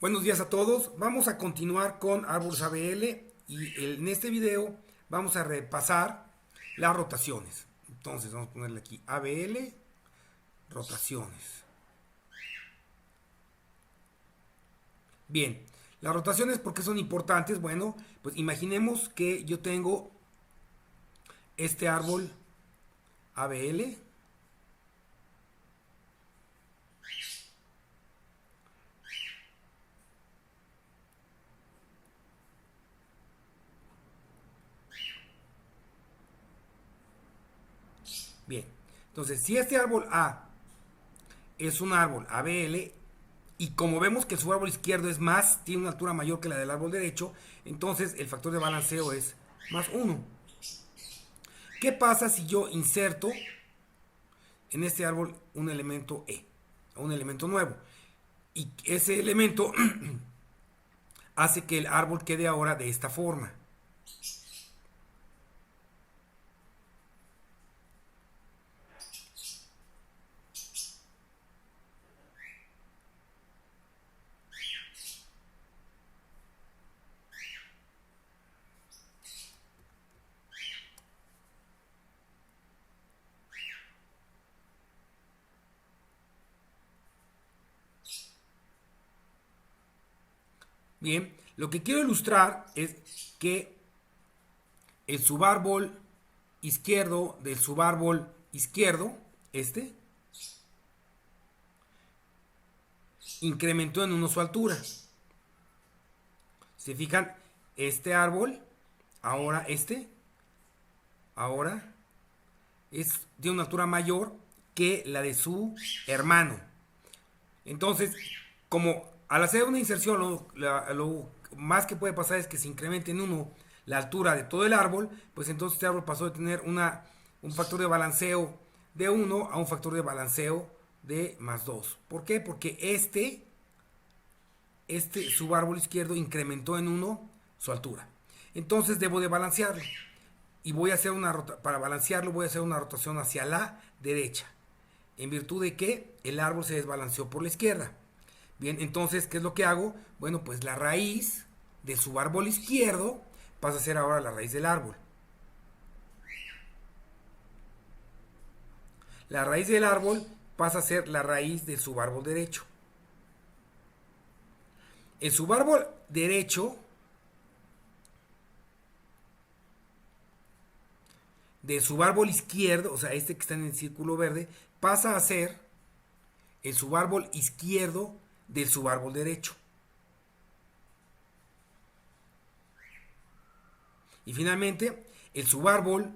Buenos días a todos. Vamos a continuar con árboles ABL y en este video vamos a repasar las rotaciones. Entonces vamos a ponerle aquí ABL, rotaciones. Bien, las rotaciones, ¿por qué son importantes? Bueno, pues imaginemos que yo tengo este árbol ABL. Bien, entonces si este árbol A es un árbol ABL, y como vemos que su árbol izquierdo es más, tiene una altura mayor que la del árbol derecho, entonces el factor de balanceo es más 1. ¿Qué pasa si yo inserto en este árbol un elemento E, un elemento nuevo? Y ese elemento hace que el árbol quede ahora de esta forma. Bien, lo que quiero ilustrar es que el subárbol izquierdo del subárbol izquierdo, este, incrementó en 1 su altura. Si se fijan, este árbol, ahora ahora es de una altura mayor que la de su hermano. Entonces, como al hacer una inserción, lo más que puede pasar es que se incremente en 1 la altura de todo el árbol, pues entonces este árbol pasó de tener un factor de balanceo de 1 a un factor de balanceo de más 2. ¿Por qué? Porque este subárbol izquierdo incrementó en 1 su altura. Entonces debo de balancearlo. Y voy a hacer para balancearlo voy a hacer una rotación hacia la derecha. En virtud de que el árbol se desbalanceó por la izquierda. Bien, entonces, ¿qué es lo que hago? Bueno, pues la raíz del subárbol izquierdo pasa a ser ahora la raíz del árbol. La raíz del árbol pasa a ser la raíz del subárbol derecho. El subárbol derecho del subárbol izquierdo, o sea, este que está en el círculo verde, pasa a ser el subárbol izquierdo del subárbol derecho. Y finalmente, el subárbol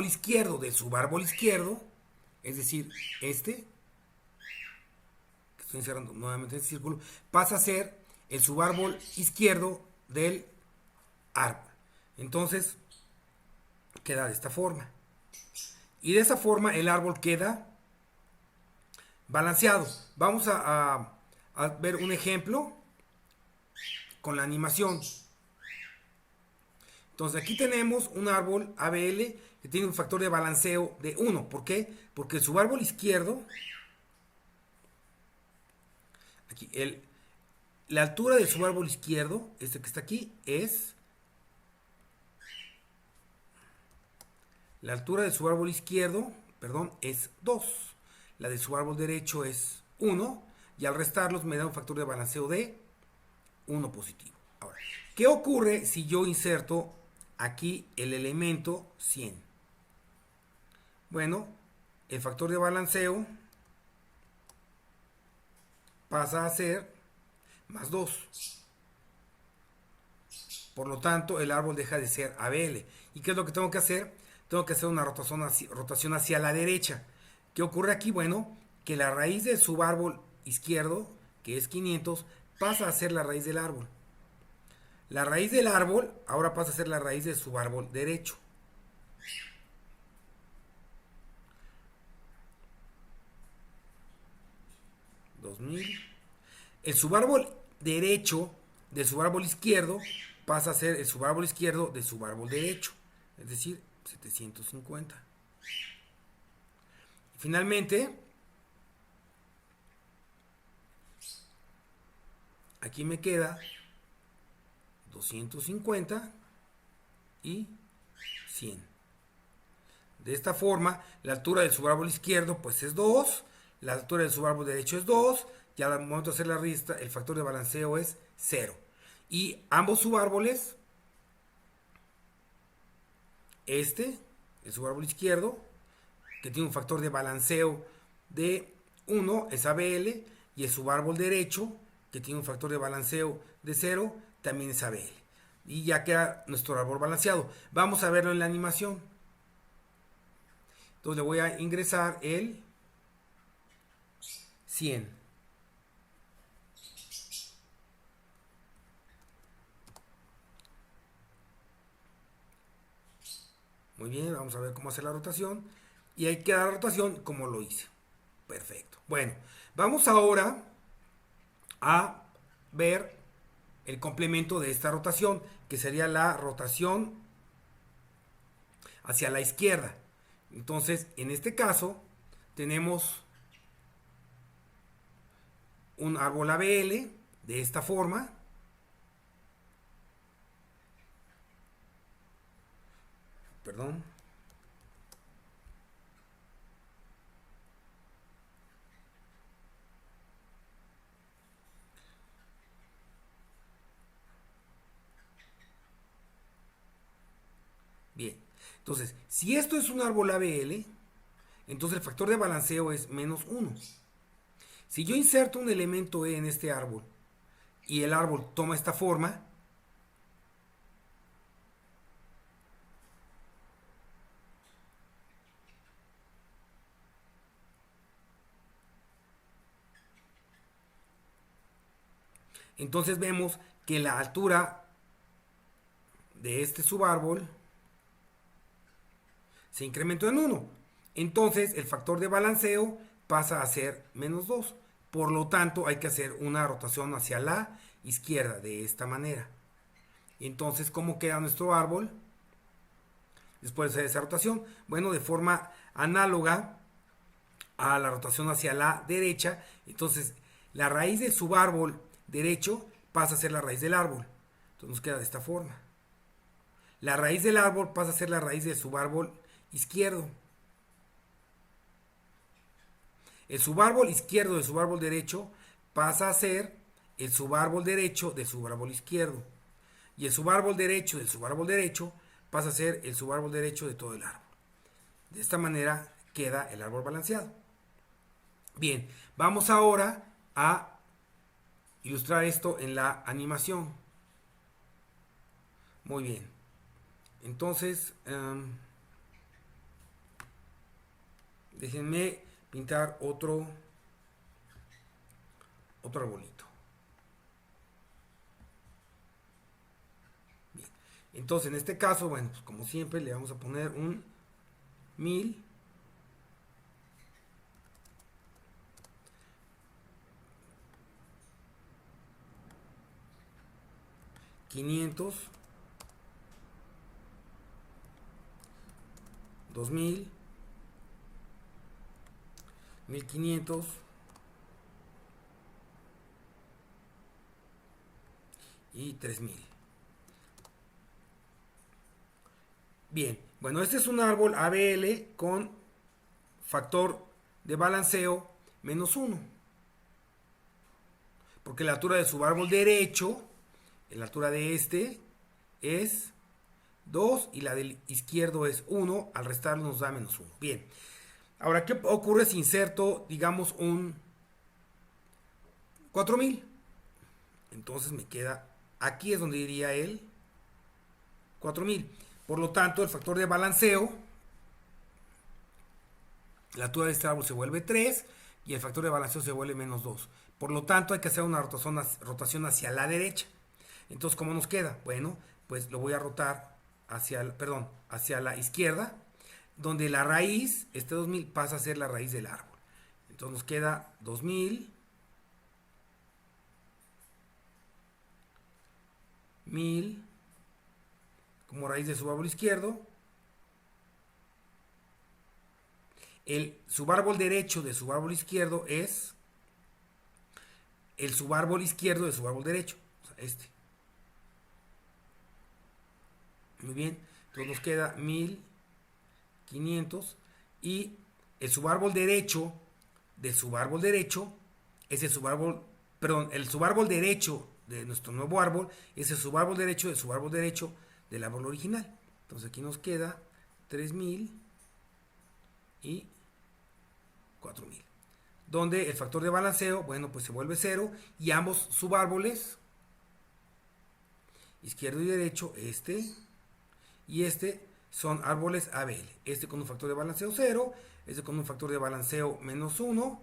izquierdo del subárbol izquierdo, es decir, este, que estoy encerrando nuevamente en este círculo, pasa a ser el subárbol izquierdo del árbol. Entonces, queda de esta forma. Y de esa forma el árbol queda balanceado. Vamos a ver un ejemplo con la animación. Entonces aquí tenemos un árbol ABL que tiene un factor de balanceo de 1. ¿Por qué? Porque su árbol izquierdo, aquí, la altura de su árbol izquierdo, este que está aquí, es... La altura de su árbol izquierdo, perdón, es 2. La de su árbol derecho es 1. Y al restarlos me da un factor de balanceo de 1 positivo. Ahora, ¿qué ocurre si yo inserto aquí el elemento 100? Bueno, el factor de balanceo pasa a ser más 2. Por lo tanto, el árbol deja de ser ABL. ¿Y qué es lo que tengo que hacer? Tengo que hacer una rotación hacia la derecha. ¿Qué ocurre aquí? Bueno, que la raíz del subárbol izquierdo, que es 500, pasa a ser la raíz del árbol. La raíz del árbol ahora pasa a ser la raíz del subárbol derecho. El subárbol derecho del subárbol izquierdo pasa a ser el subárbol izquierdo del subárbol derecho, es decir, 750. Finalmente, aquí me queda 250 y 100. De esta forma, la altura del subárbol izquierdo pues es 2, la altura del subárbol derecho es 2, y al momento de hacer la resta, el factor de balanceo es 0. Y ambos subárboles, el subárbol izquierdo, que tiene un factor de balanceo de 1, es ABL, y el subárbol derecho, que tiene un factor de balanceo de 0, también es ABL. Y ya queda nuestro árbol balanceado. Vamos a verlo en la animación. Entonces le voy a ingresar el 100. Muy bien, vamos a ver cómo hacer la rotación. Y ahí queda la rotación como lo hice. Perfecto. Bueno, vamos ahora a ver el complemento de esta rotación, que sería la rotación hacia la izquierda. Entonces, en este caso, tenemos un árbol ABL de esta forma. Perdón. Bien. Entonces, si esto es un árbol ABL, entonces el factor de balanceo es menos 1. Si yo inserto un elemento E en este árbol y el árbol toma esta forma, entonces vemos que la altura de este subárbol se incrementó en 1. Entonces el factor de balanceo pasa a ser menos 2. Por lo tanto, hay que hacer una rotación hacia la izquierda de esta manera. Entonces, ¿cómo queda nuestro árbol después de esa rotación? Bueno, de forma análoga a la rotación hacia la derecha. Entonces, la raíz del subárbol derecho pasa a ser la raíz del árbol. Entonces nos queda de esta forma. La raíz del árbol pasa a ser la raíz del subárbol izquierdo. El subárbol izquierdo del subárbol derecho pasa a ser el subárbol derecho del subárbol izquierdo. Y el subárbol derecho del subárbol derecho pasa a ser el subárbol derecho de todo el árbol. De esta manera queda el árbol balanceado. Bien, vamos ahora a ilustrar esto en la animación. Muy bien. Entonces, déjenme pintar otro arbolito. Bien. Entonces, en este caso, bueno, pues como siempre, le vamos a poner un 1000. $500, 2000, 1500 y 3000. Bien, bueno, este es un árbol ABL con factor de balanceo menos 1. Porque la altura de su árbol derecho, la altura de este, es 2 y la del izquierdo es 1. Al restarlo nos da menos 1. Bien. Ahora, ¿qué ocurre si inserto, digamos, un 4000? Entonces me queda, aquí es donde iría el 4000. Por lo tanto, el factor de balanceo, la altura de este árbol se vuelve 3 y el factor de balanceo se vuelve menos 2. Por lo tanto, hay que hacer una rotación hacia la derecha. Entonces, ¿cómo nos queda? Bueno, pues lo voy a rotar hacia la izquierda, donde la raíz, este 2000, pasa a ser la raíz del árbol. Entonces nos queda 2000, 1000, como raíz del subárbol izquierdo. El subárbol derecho del subárbol izquierdo es el subárbol izquierdo del subárbol derecho. O sea, este. Muy bien. Entonces nos queda 1500. Y el subárbol derecho del subárbol derecho es el subárbol, perdón, el subárbol derecho de nuestro nuevo árbol es el subárbol derecho del subárbol derecho del árbol original. Entonces aquí nos queda 3000 y 4000. Donde el factor de balanceo, bueno, pues se vuelve 0 y ambos subárboles, izquierdo y derecho, este y este, son árboles ABL. Este con un factor de balanceo 0, este con un factor de balanceo -1.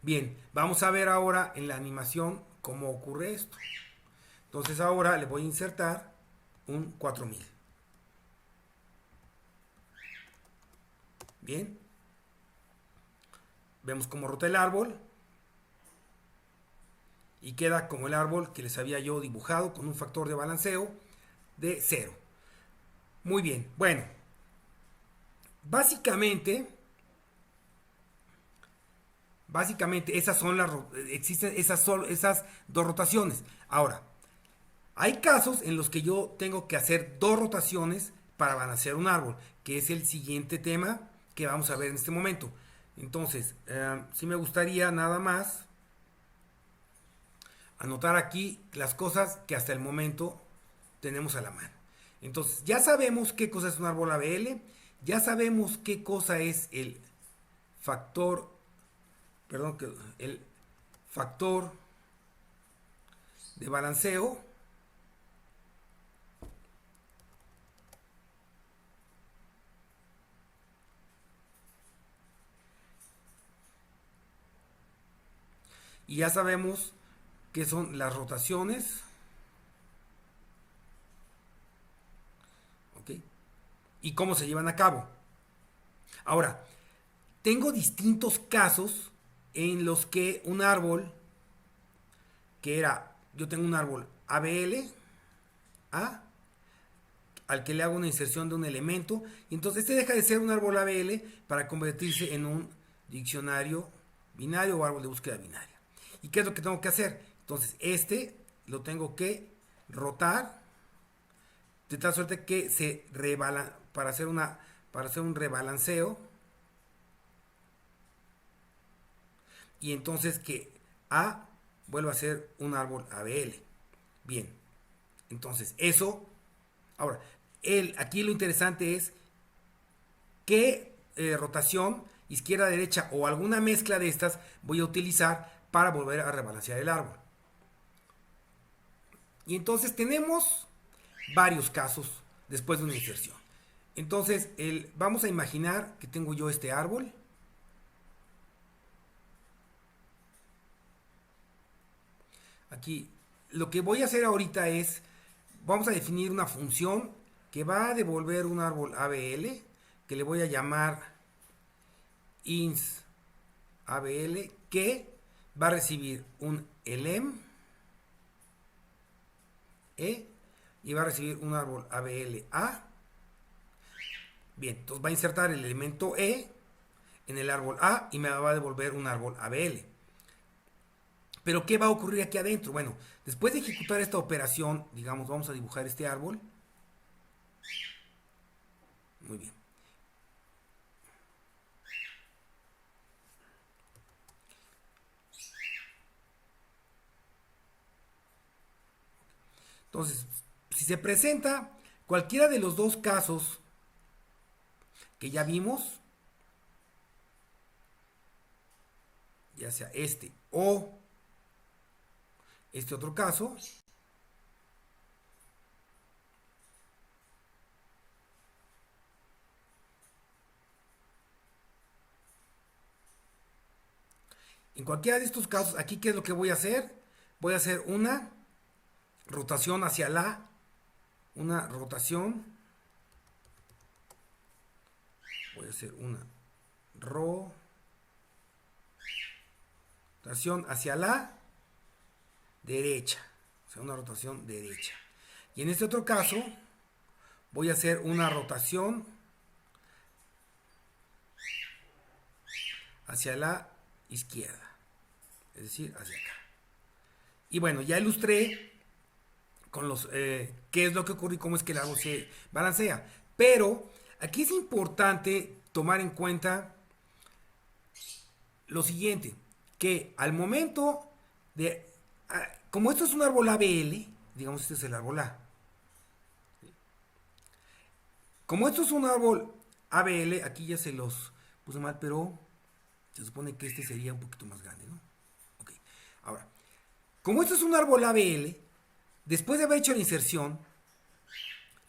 Bien, vamos a ver ahora en la animación cómo ocurre esto. Entonces ahora le voy a insertar un 4000. Bien. Vemos cómo rota el árbol. Y queda como el árbol que les había yo dibujado con un factor de balanceo de 0. Muy bien. Bueno. Básicamente esas son existen esas dos rotaciones. Ahora, hay casos en los que yo tengo que hacer dos rotaciones para balancear un árbol, que es el siguiente tema que vamos a ver en este momento. Entonces, sí me gustaría nada más anotar aquí las cosas que hasta el momento tenemos a la mano. Entonces, ya sabemos qué cosa es un árbol ABL, ya sabemos qué cosa es el factor, el factor de balanceo. Y ya sabemos qué son las rotaciones. ¿Ok? Y cómo se llevan a cabo. Ahora, tengo distintos casos en los que un árbol, yo tengo un árbol ABL, A, al que le hago una inserción de un elemento, y entonces este deja de ser un árbol ABL para convertirse en un diccionario binario o árbol de búsqueda binaria. ¿Y qué es lo que tengo que hacer? Entonces este lo tengo que rotar de tal suerte que se para hacer un rebalanceo, y entonces que A vuelva a ser un árbol ABL. Bien, entonces eso. Ahora, aquí lo interesante es qué rotación, izquierda, derecha o alguna mezcla de estas voy a utilizar para volver a rebalancear el árbol. Y entonces tenemos varios casos después de una inserción. Entonces, vamos a imaginar que tengo yo este árbol. Aquí, lo que voy a hacer ahorita es, vamos a definir una función que va a devolver un árbol ABL, que le voy a llamar ins ABL, que va a recibir un elem y va a recibir un árbol ABL A. Bien, entonces va a insertar el elemento E en el árbol A y me va a devolver un árbol ABL. Pero ¿qué va a ocurrir aquí adentro? Bueno, después de ejecutar esta operación, digamos, vamos a dibujar este árbol. Muy bien. Entonces, si se presenta cualquiera de los dos casos que ya vimos, ya sea este o este otro caso, en cualquiera de estos casos, aquí, ¿qué es lo que voy a hacer? Voy a hacer una rotación hacia una rotación, voy a hacer una rotación hacia la derecha, o sea, una rotación derecha. Y en este otro caso, voy a hacer una rotación hacia la izquierda. es decir, hacia acá. Y bueno, ya ilustré con los qué es lo que ocurre y cómo es que el árbol se balancea. Pero aquí es importante tomar en cuenta lo siguiente, que al momento de, como esto es un árbol ABL, digamos este es el árbol A, como esto es un árbol ABL, aquí ya se los puse mal, pero se supone que este sería un poquito más grande, ¿no? Ok, ahora, como esto es un árbol ABL, después de haber hecho la inserción,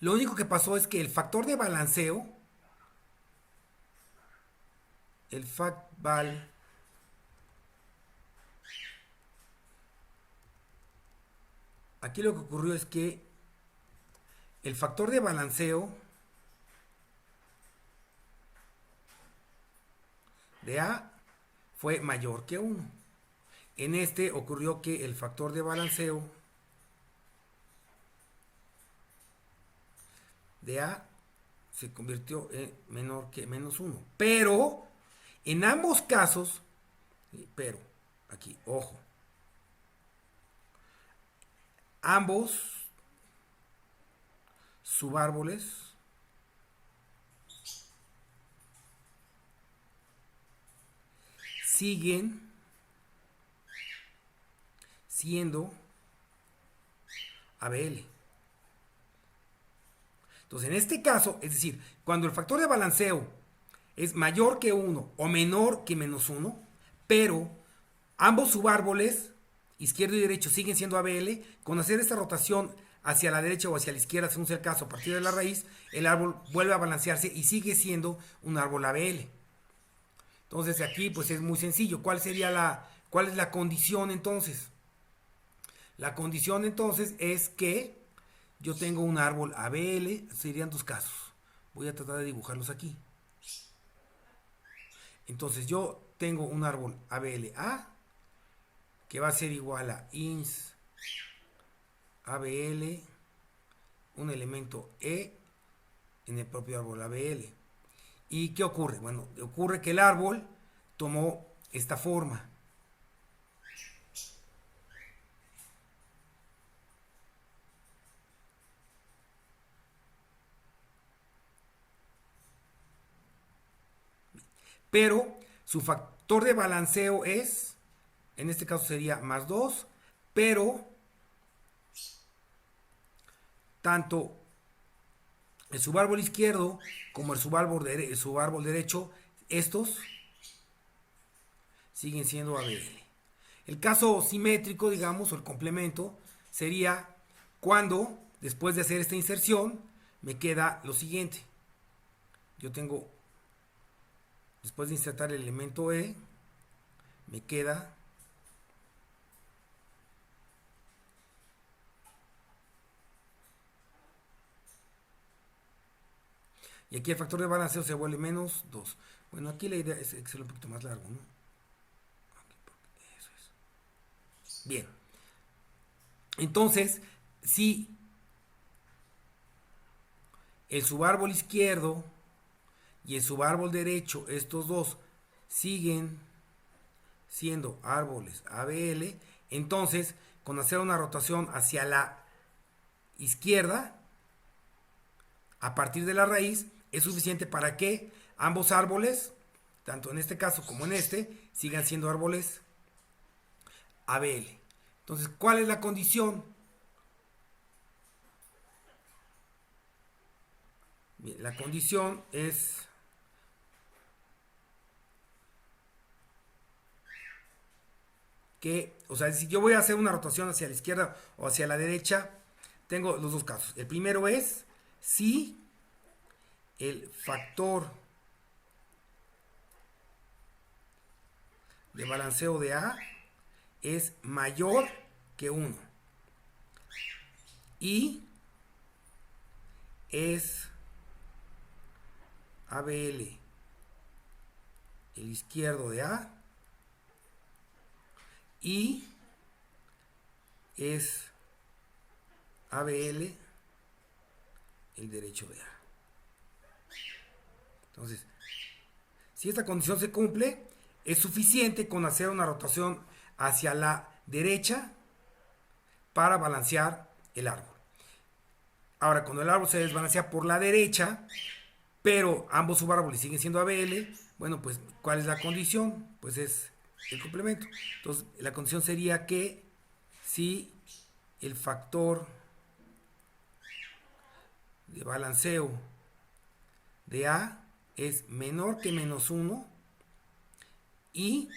lo único que pasó es que el factor de balanceo, el facval, aquí lo que ocurrió es que el factor de balanceo de A fue mayor que 1. En este ocurrió que el factor de balanceo de A se convirtió en menor que menos 1. Pero en ambos casos, pero aquí, ojo, ambos subárboles siguen siendo ABL. Entonces, en este caso, es decir, cuando el factor de balanceo es mayor que 1 o menor que menos 1, pero ambos subárboles, izquierdo y derecho, siguen siendo ABL, con hacer esta rotación hacia la derecha o hacia la izquierda, según sea el caso, a partir de la raíz, el árbol vuelve a balancearse y sigue siendo un árbol ABL. Entonces, aquí pues es muy sencillo. ¿Cuál es la condición entonces? La condición entonces es que yo tengo un árbol ABL, serían dos casos. Voy a tratar de dibujarlos aquí. Entonces yo tengo un árbol ABLA que va a ser igual a ins ABL, un elemento E en el propio árbol ABL. ¿Y qué ocurre? Bueno, ocurre que el árbol tomó esta forma. Pero su factor de balanceo es, en este caso sería más 2, pero tanto el subárbol izquierdo como el subárbol derecho, estos siguen siendo ABL. El caso simétrico, digamos, o el complemento, sería cuando, después de hacer esta inserción, me queda lo siguiente. Yo tengo, después de insertar el elemento E, me queda y aquí el factor de balanceo se vuelve menos 2. Bueno, aquí la idea es hacerlo un poquito más largo, ¿no? Eso es. Bien. Entonces, si el subárbol izquierdo y el subárbol derecho, estos dos, siguen siendo árboles ABL, entonces, con hacer una rotación hacia la izquierda, a partir de la raíz, es suficiente para que ambos árboles, tanto en este caso como en este, sigan siendo árboles ABL. Entonces, ¿cuál es la condición? Bien, la condición es que, o sea, si yo voy a hacer una rotación hacia la izquierda o hacia la derecha, tengo los dos casos. El primero es si el factor de balanceo de A es mayor que 1 y es ABL el izquierdo de A y es ABL el derecho de A. Entonces, si esta condición se cumple, es suficiente con hacer una rotación hacia la derecha para balancear el árbol. Ahora, cuando el árbol se desbalancea por la derecha, pero ambos subárboles siguen siendo ABL, bueno, pues, ¿cuál es la condición? Pues es el complemento. Entonces, la condición sería que si el factor de balanceo de A es menor que -1 y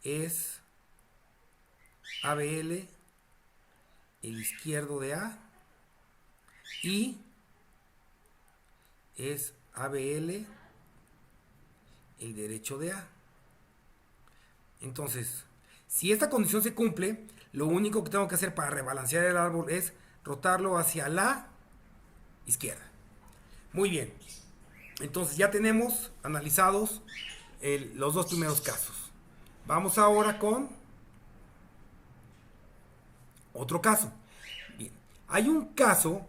es ABL el izquierdo de A y es ABL el derecho de A. Entonces, si esta condición se cumple, lo único que tengo que hacer para rebalancear el árbol es rotarlo hacia la izquierda. Muy bien. Entonces ya tenemos analizados los dos primeros casos. Vamos ahora con otro caso. Bien. Hay un caso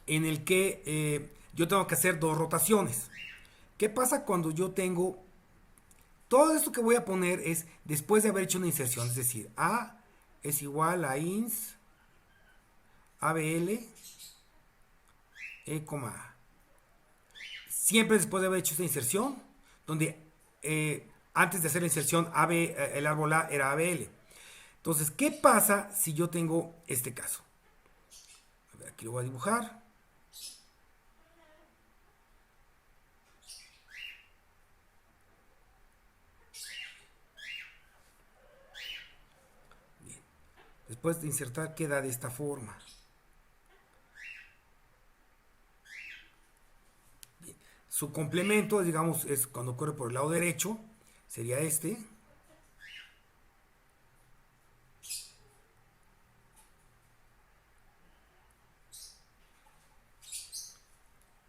en el que yo tengo que hacer dos rotaciones. ¿Qué pasa cuando yo tengo... Todo esto que voy a poner es después de haber hecho una inserción, es decir, A es igual a ins ABL E, A. Siempre después de haber hecho esta inserción, donde antes de hacer la inserción el árbol A era ABL. Entonces, ¿qué pasa si yo tengo este caso? A ver, aquí lo voy a dibujar. Bien. Después de insertar queda de esta forma. Bien. Su complemento, digamos, es cuando corre por el lado derecho, sería este.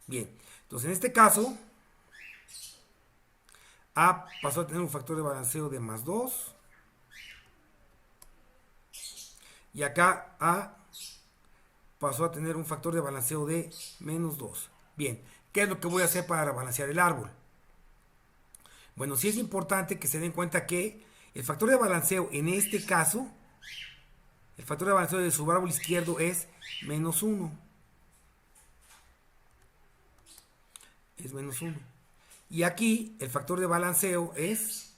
Bien, entonces en este caso, A pasó a tener un factor de balanceo de +2. Y acá A pasó a tener un factor de balanceo de -2. Bien, ¿qué es lo que voy a hacer para balancear el árbol? Bueno, sí es importante que se den cuenta que el factor de balanceo en este caso, el factor de balanceo de su árbol izquierdo es -1. Es -1. Y aquí el factor de balanceo es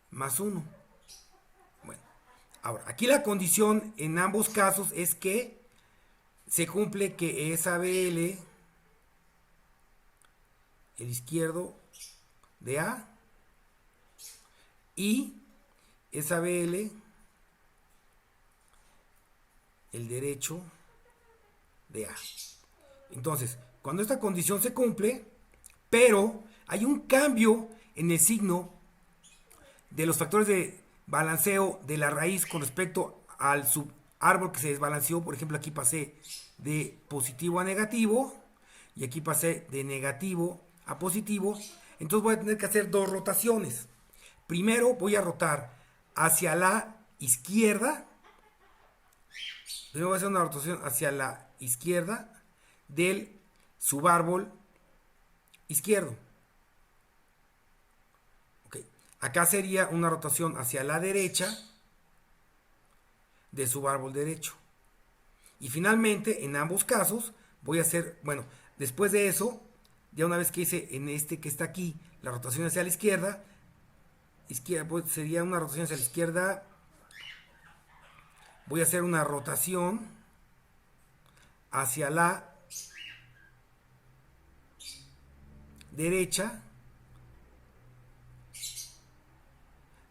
+1. Bueno, ahora, aquí la condición en ambos casos es que se cumple que es ABL el izquierdo de A y es ABL el derecho de A. Entonces, cuando esta condición se cumple, pero hay un cambio en el signo de los factores de balanceo de la raíz con respecto al subárbol que se desbalanceó. Por ejemplo, aquí pasé de positivo a negativo y aquí pasé de negativo a positivo. Entonces voy a tener que hacer dos rotaciones. Primero voy a rotar hacia la izquierda. Primero voy a hacer una rotación hacia la izquierda del subárbol izquierdo. Okay. Acá sería una rotación hacia la derecha del subárbol derecho. Y finalmente, en ambos casos, voy a hacer, bueno, después de eso, ya una vez que hice en este que está aquí, la rotación hacia la izquierda, pues sería una rotación hacia la izquierda, voy a hacer una rotación hacia la derecha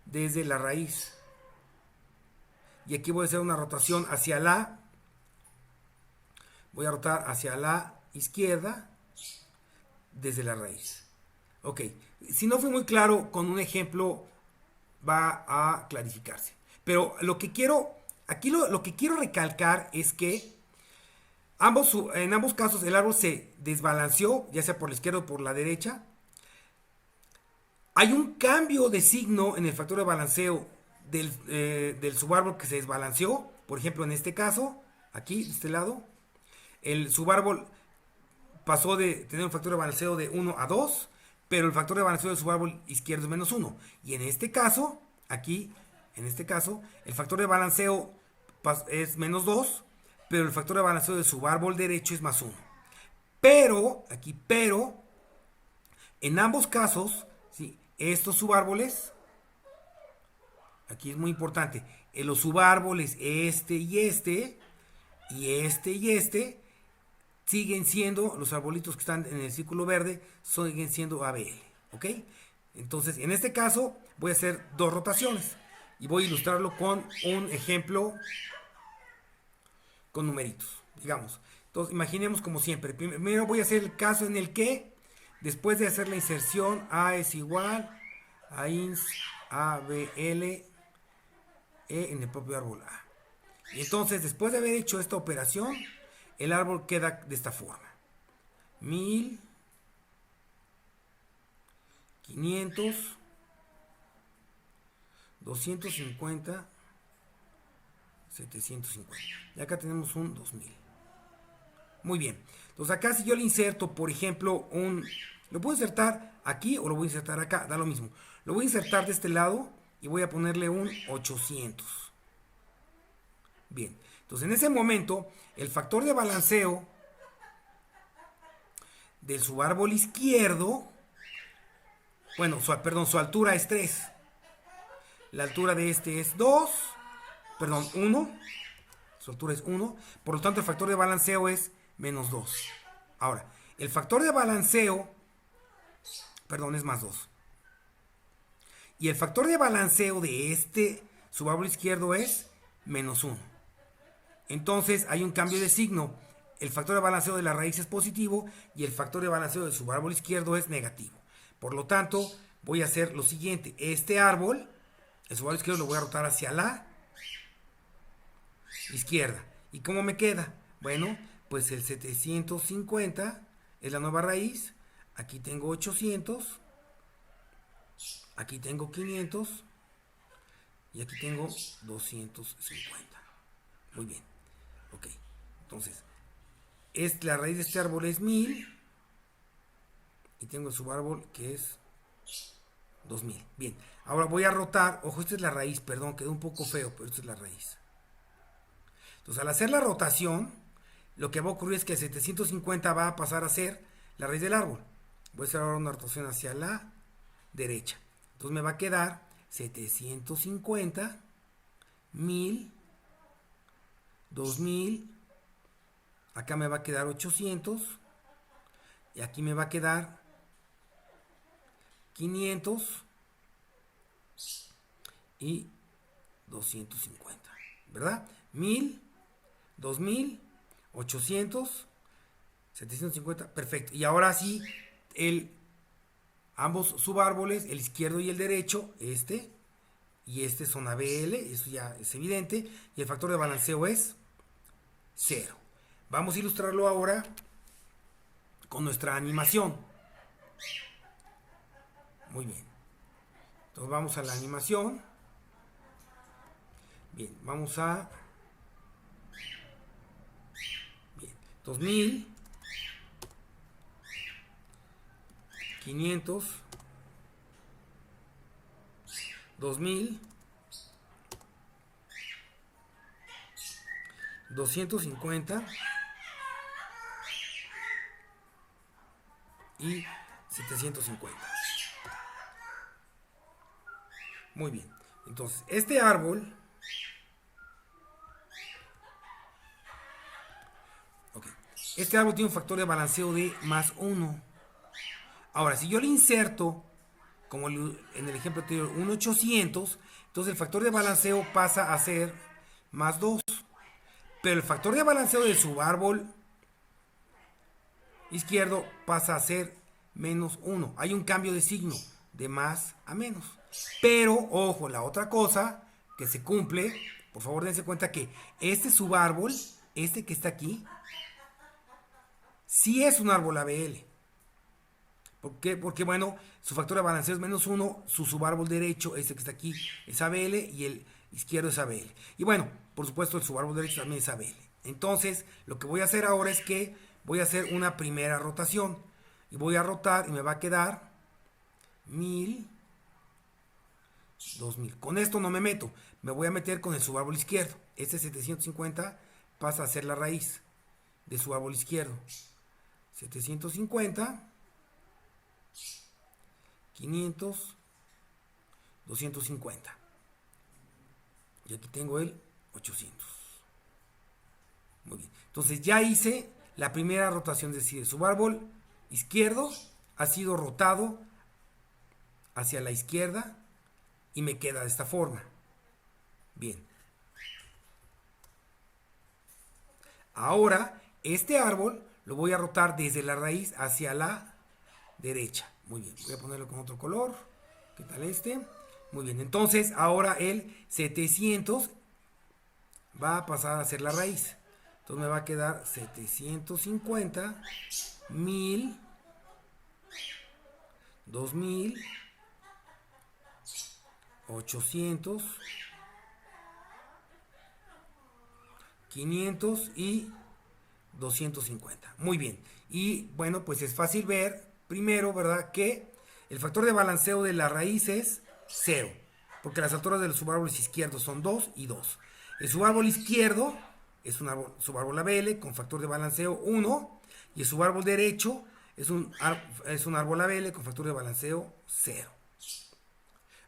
desde la raíz. Y aquí voy a hacer una rotación hacia voy a rotar hacia la izquierda desde la raíz. Ok, si no fue muy claro, con un ejemplo va a clarificarse. Pero lo que quiero, aquí lo que quiero recalcar es que en ambos casos el árbol se desbalanceó, ya sea por la izquierda o por la derecha. Hay un cambio de signo en el factor de balanceo del subárbol que se desbalanceó. Por ejemplo, en este caso, aquí, de este lado, el subárbol pasó de tener un factor de balanceo de 1 a 2, pero el factor de balanceo del subárbol izquierdo es menos 1. Y en este caso, aquí, en este caso, el factor de balanceo es menos 2, pero el factor de balanceo del subárbol derecho es más 1. Pero, aquí, pero, en ambos casos, ¿sí? Estos subárboles, aquí es muy importante, en los subárboles este, siguen siendo, los arbolitos que están en el círculo verde, siguen siendo ABL, ¿ok? Entonces, en este caso, voy a hacer dos rotaciones y voy a ilustrarlo con un ejemplo con numeritos, digamos. Entonces, imaginemos como siempre, primero voy a hacer el caso en el que, después de hacer la inserción, A es igual a ins ABL en el propio árbol A. Y entonces, después de haber hecho esta operación, el árbol queda de esta forma. 1000, 500, 250, 750. Y acá tenemos un 2000. Muy bien. Entonces acá si yo le inserto, por ejemplo, lo puedo insertar aquí o lo voy a insertar acá, da lo mismo. Lo voy a insertar de este lado y voy a ponerle un 800. Bien. Entonces en ese momento, el factor de balanceo del subárbol izquierdo, bueno, su altura es 3. La altura de este es 2, perdón, 1. Su altura es 1. Por lo tanto, el factor de balanceo es menos 2. Ahora, el factor de balanceo, perdón, es más 2. Y el factor de balanceo de este subárbol izquierdo es menos 1. Entonces hay un cambio de signo. El factor de balanceo de la raíz es positivo y el factor de balanceo del subárbol izquierdo es negativo. Por lo tanto, voy a hacer lo siguiente. Este árbol, el subárbol izquierdo lo voy a rotar hacia la izquierda. ¿Y cómo me queda? Bueno, pues el 750 es la nueva raíz. Aquí tengo 800. Aquí tengo 500. Y aquí tengo 250. Muy bien. Ok. Entonces, la raíz de este árbol es 1000. Y tengo el subárbol que es 2000. Bien. Ahora voy a rotar. Ojo, esta es la raíz. Perdón, quedó un poco feo, pero esta es la raíz. Entonces, al hacer la rotación, lo que va a ocurrir es que el 750 va a pasar a ser la raíz del árbol. Voy a hacer ahora una rotación hacia la derecha. Entonces me va a quedar 750, 1000, 2000, acá me va a quedar 800 y aquí me va a quedar 500 y 250, ¿verdad? 1000, 2000, 800, 750, perfecto. Y ahora sí, ambos subárboles, el izquierdo y el derecho, este y este son ABL, eso ya es evidente, y el factor de balanceo es 0. Vamos a ilustrarlo ahora con nuestra animación. Muy bien. Entonces vamos a la animación. Bien, vamos a... Bien, 2000, 500, 2000, 250 y 750. Muy bien. Entonces, este árbol, este árbol tiene un factor de balanceo de más 1. Ahora, si yo le inserto, como en el ejemplo anterior, un 800, entonces el factor de balanceo pasa a ser más 2. Pero el factor de balanceo de subárbol izquierdo pasa a ser menos 1. Hay un cambio de signo, de más a menos. Pero, ojo, la otra cosa que se cumple, por favor dense cuenta que este subárbol, este que está aquí, sí es un árbol ABL. ¿Por qué? Porque, bueno, su factor de balanceo es menos 1, su subárbol derecho, este que está aquí, es ABL y el izquierdo es ABL. Y bueno, por supuesto el subárbol derecho también es ABL. Entonces, lo que voy a hacer ahora es que voy a hacer una primera rotación. Y voy a rotar y me va a quedar 1000, 2000. Con esto no me meto, me voy a meter con el subárbol izquierdo. Este 750 pasa a ser la raíz de su árbol izquierdo. 750, 500, 250. Y aquí tengo el 800. Muy bien. Entonces ya hice la primera rotación, es decir, el subárbol izquierdo ha sido rotado hacia la izquierda y me queda de esta forma. Bien. Ahora, este árbol lo voy a rotar desde la raíz hacia la derecha. Muy bien. Voy a ponerlo con otro color. ¿Qué tal este? Muy bien. Entonces, ahora el 700 va a pasar a ser la raíz. Entonces me va a quedar 750, 1000, 2000, 800, 500 y 250. Muy bien. Y bueno, pues es fácil ver primero, ¿verdad? Que el factor de balanceo de la raíz es 0. Porque las alturas de los subárboles izquierdos son 2 y 2. El subárbol izquierdo es un subárbol ABL con factor de balanceo 1. Y el subárbol derecho es un árbol ABL con factor de balanceo 0.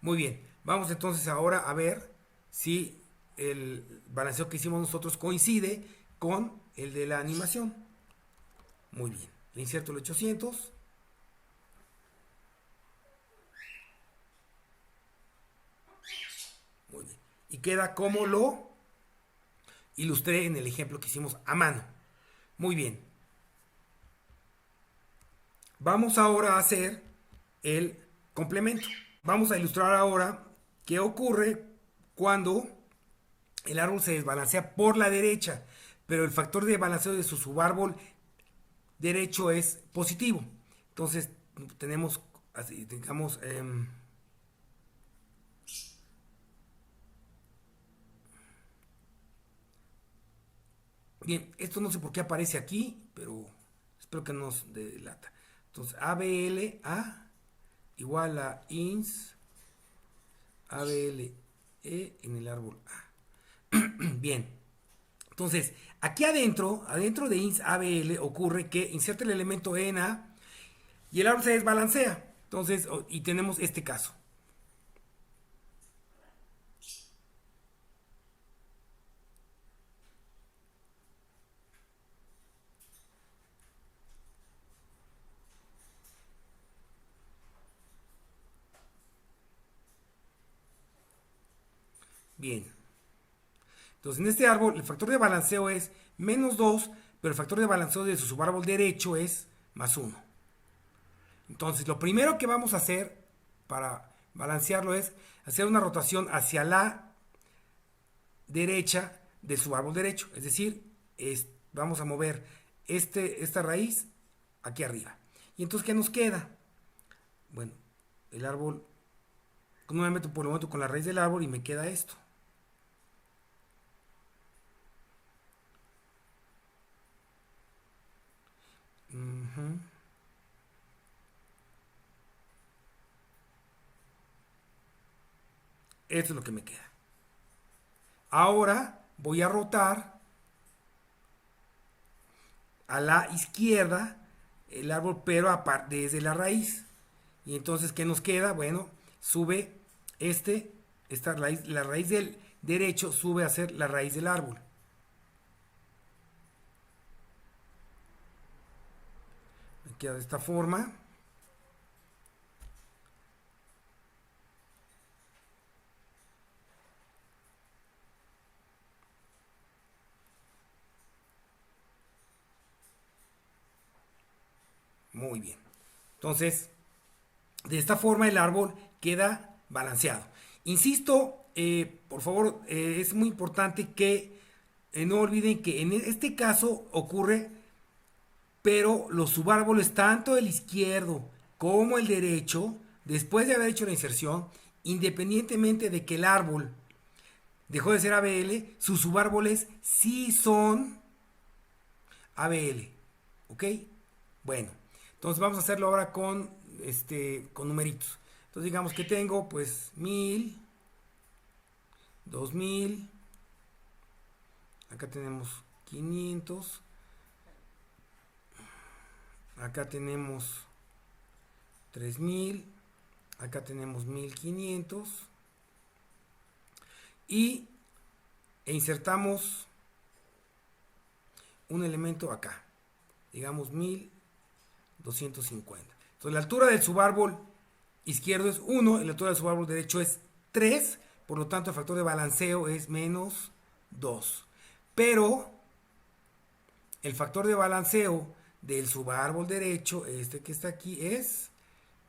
Muy bien. Vamos entonces ahora a ver si el balanceo que hicimos nosotros coincide con el de la animación. Muy bien. Le inserto el 800. Muy bien. Y queda como lo ilustré en el ejemplo que hicimos a mano. Muy bien. Vamos ahora a hacer el complemento. Vamos a ilustrar ahora qué ocurre cuando el árbol se desbalancea por la derecha, pero el factor de balanceo de su subárbol derecho es positivo. Entonces tenemos así, digamos, bien, esto no sé por qué aparece aquí, pero espero que nos delata. Entonces ABLA igual a INS ABLE en el árbol A. Bien, entonces aquí adentro de INS ABL ocurre que inserta el elemento en A y el árbol se desbalancea. Entonces, y tenemos este caso. Bien. Entonces, en este árbol, el factor de balanceo es menos 2, pero el factor de balanceo de su subárbol derecho es más 1. Entonces, lo primero que vamos a hacer para balancearlo es hacer una rotación hacia la derecha del subárbol derecho. Es decir, vamos a mover esta raíz aquí arriba. Y entonces, ¿qué nos queda? Bueno, el árbol, no me meto por el momento con la raíz del árbol y me queda esto. Esto es lo que me queda. Ahora voy a rotar a la izquierda el árbol, pero desde la raíz. Y entonces, ¿qué nos queda? Bueno, sube esta raíz, la raíz del derecho sube a ser la raíz del árbol. Me queda de esta forma. Muy bien. Entonces, de esta forma el árbol queda balanceado. Insisto, por favor, es muy importante que no olviden que en este caso ocurre, pero los subárboles, tanto el izquierdo como el derecho, después de haber hecho la inserción, independientemente de que el árbol dejó de ser ABL, sus subárboles sí son ABL. ¿Ok? Bueno, entonces vamos a hacerlo ahora con numeritos. Entonces digamos que tengo pues 1000, 2000, acá tenemos 500, acá tenemos 3000, acá tenemos 1500 y insertamos un elemento acá, digamos 1250. Entonces la altura del subárbol izquierdo es 1 y la altura del subárbol derecho es 3, por lo tanto el factor de balanceo es menos 2. Pero el factor de balanceo del subárbol derecho, este que está aquí, es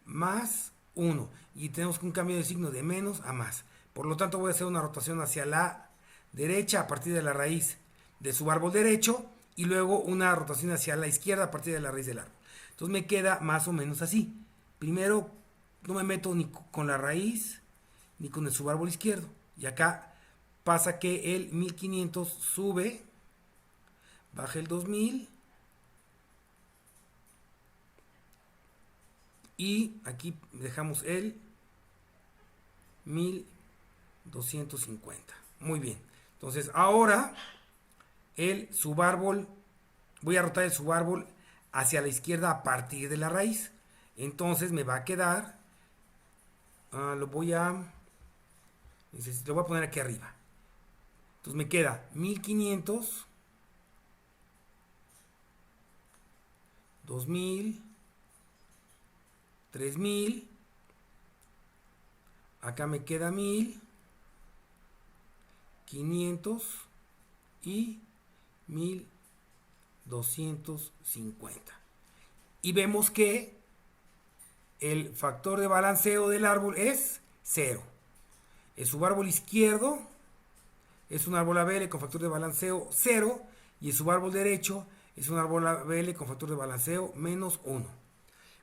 más 1. Y tenemos un cambio de signo de menos a más. Por lo tanto voy a hacer una rotación hacia la derecha a partir de la raíz del subárbol derecho y luego una rotación hacia la izquierda a partir de la raíz del árbol. Entonces me queda más o menos así. Primero no me meto ni con la raíz ni con el subárbol izquierdo. Y acá pasa que el 1500 sube, baja el 2000 y aquí dejamos el 1250. Muy bien. Entonces ahora el subárbol, voy a rotar el subárbol hacia la izquierda a partir de la raíz. Entonces me va a quedar, lo voy a poner aquí arriba. Entonces me queda 1500, 2000, 3000, acá me queda 1000, 500 y 1250. Y vemos que el factor de balanceo del árbol es 0. El subárbol izquierdo es un árbol ABL con factor de balanceo 0 y el subárbol derecho es un árbol ABL con factor de balanceo menos 1.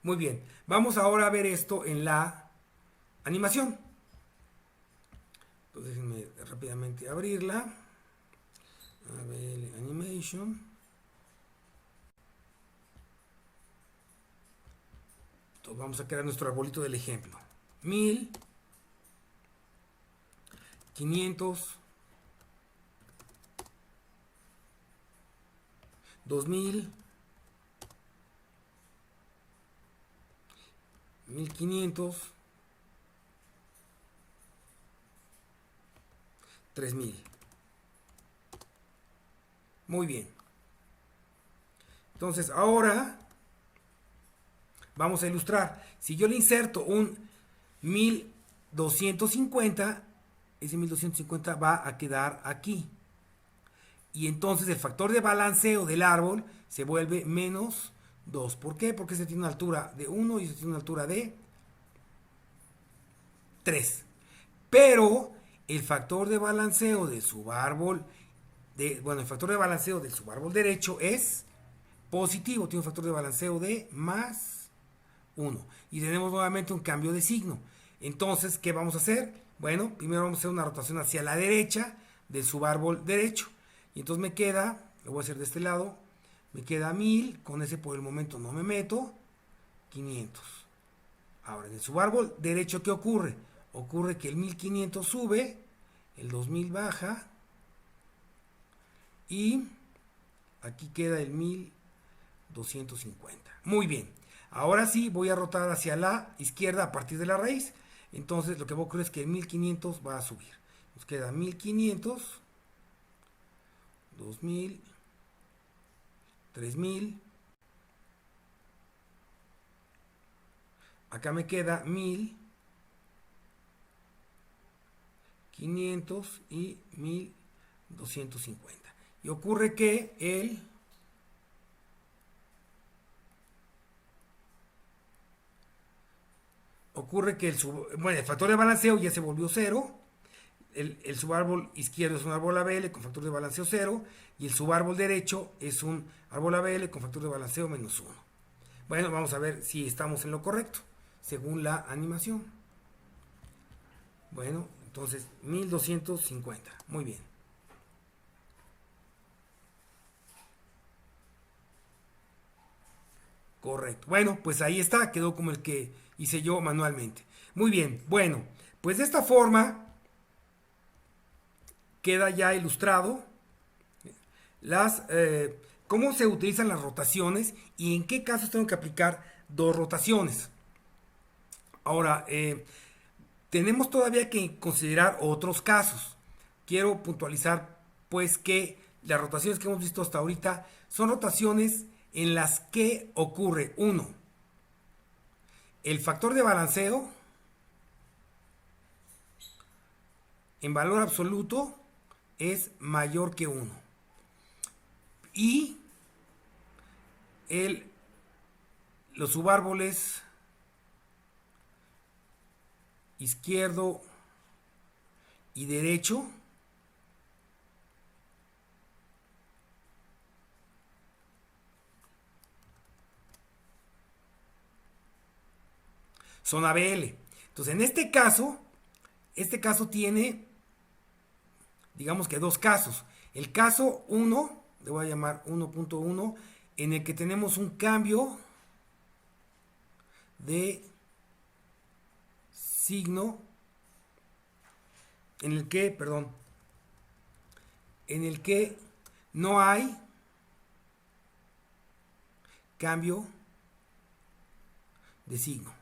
Muy bien, vamos ahora a ver esto en la animación. Entonces déjenme rápidamente abrirla. ABL Animation. Entonces vamos a crear nuestro arbolito del ejemplo. 1000, 500, 2000, 1500, 3000. Muy bien. Entonces ahora vamos a ilustrar. Si yo le inserto un 1250, ese 1250 va a quedar aquí. Y entonces el factor de balanceo del árbol se vuelve menos 2. ¿Por qué? Porque este tiene una altura de 1 y este tiene una altura de 3. Pero el factor de balanceo del subárbol, el factor de balanceo del subárbol derecho es positivo, tiene un factor de balanceo de más 1. Y tenemos nuevamente un cambio de signo. Entonces, ¿qué vamos a hacer? Bueno, primero vamos a hacer una rotación hacia la derecha del subárbol derecho. Y entonces me queda, lo voy a hacer de este lado, me queda 1000, con ese por el momento no me meto, 500. Ahora, en el subárbol derecho, ¿qué ocurre? Ocurre que el 1500 sube, el 2000 baja, y aquí queda el 1250. Muy bien. Ahora sí voy a rotar hacia la izquierda a partir de la raíz. Entonces lo que va a ocurrir es que el 1500 va a subir. Nos queda 1500, 2000, 3000. Acá me queda 1000, 500 y 1250. Y ocurre que el factor de balanceo ya se volvió 0. El subárbol izquierdo es un árbol ABL con factor de balanceo 0 y el subárbol derecho es un árbol ABL con factor de balanceo menos 1. Bueno, vamos a ver si estamos en lo correcto según la animación. Bueno, entonces 1250. Muy bien. Correcto. Bueno, pues ahí está, quedó como el que hice yo manualmente. Muy bien, bueno, pues de esta forma queda ya ilustrado las cómo se utilizan las rotaciones y en qué casos tengo que aplicar dos rotaciones. Ahora, tenemos todavía que considerar otros casos. Quiero puntualizar pues que las rotaciones que hemos visto hasta ahorita son rotaciones en las que ocurre, uno, el factor de balanceo en valor absoluto es mayor que 1 y los subárboles izquierdo y derecho son ABL. Entonces, en este caso tiene, digamos que dos casos. El caso 1, le voy a llamar 1.1, en el que tenemos un cambio de signo, en el que no hay cambio de signo.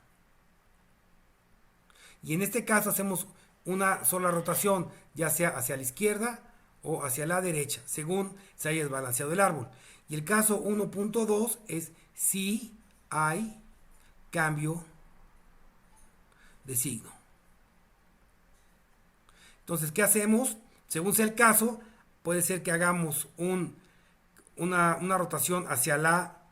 Y en este caso hacemos una sola rotación, ya sea hacia la izquierda o hacia la derecha, según se haya desbalanceado el árbol. Y el caso 1.2 es si hay cambio de signo. Entonces, ¿qué hacemos? Según sea el caso, puede ser que hagamos una rotación hacia la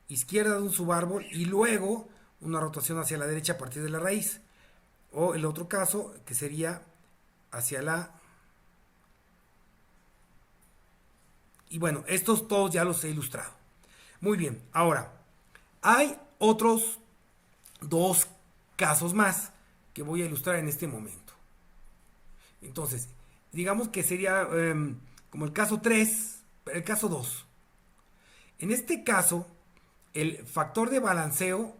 izquierda de un subárbol y luego una rotación hacia la derecha a partir de la raíz. O el otro caso, que sería hacia la... Y bueno, estos todos ya los he ilustrado. Muy bien, ahora, hay otros dos casos más que voy a ilustrar en este momento. Entonces, digamos que sería como el caso 3, el caso 2. En este caso, el factor de balanceo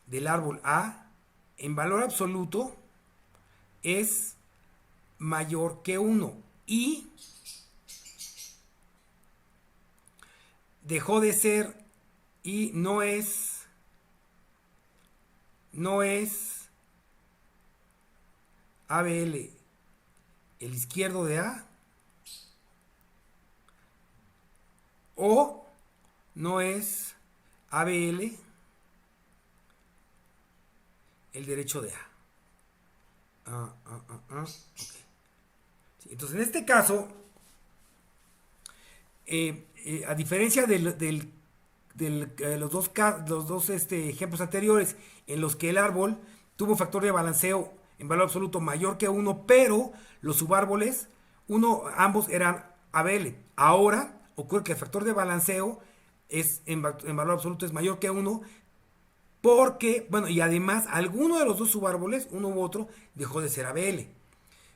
del árbol A en valor absoluto es mayor que 1 y dejó de ser y no es ABL el izquierdo de A o no es ABL el derecho de A. Okay. Sí, entonces, en este caso, a diferencia de los dos ejemplos anteriores, en los que el árbol tuvo factor de balanceo en valor absoluto mayor que 1, pero los subárboles, ambos eran ABL. Ahora ocurre que el factor de balanceo en valor absoluto es mayor que 1, porque, bueno, y además alguno de los dos subárboles, uno u otro, dejó de ser ABL.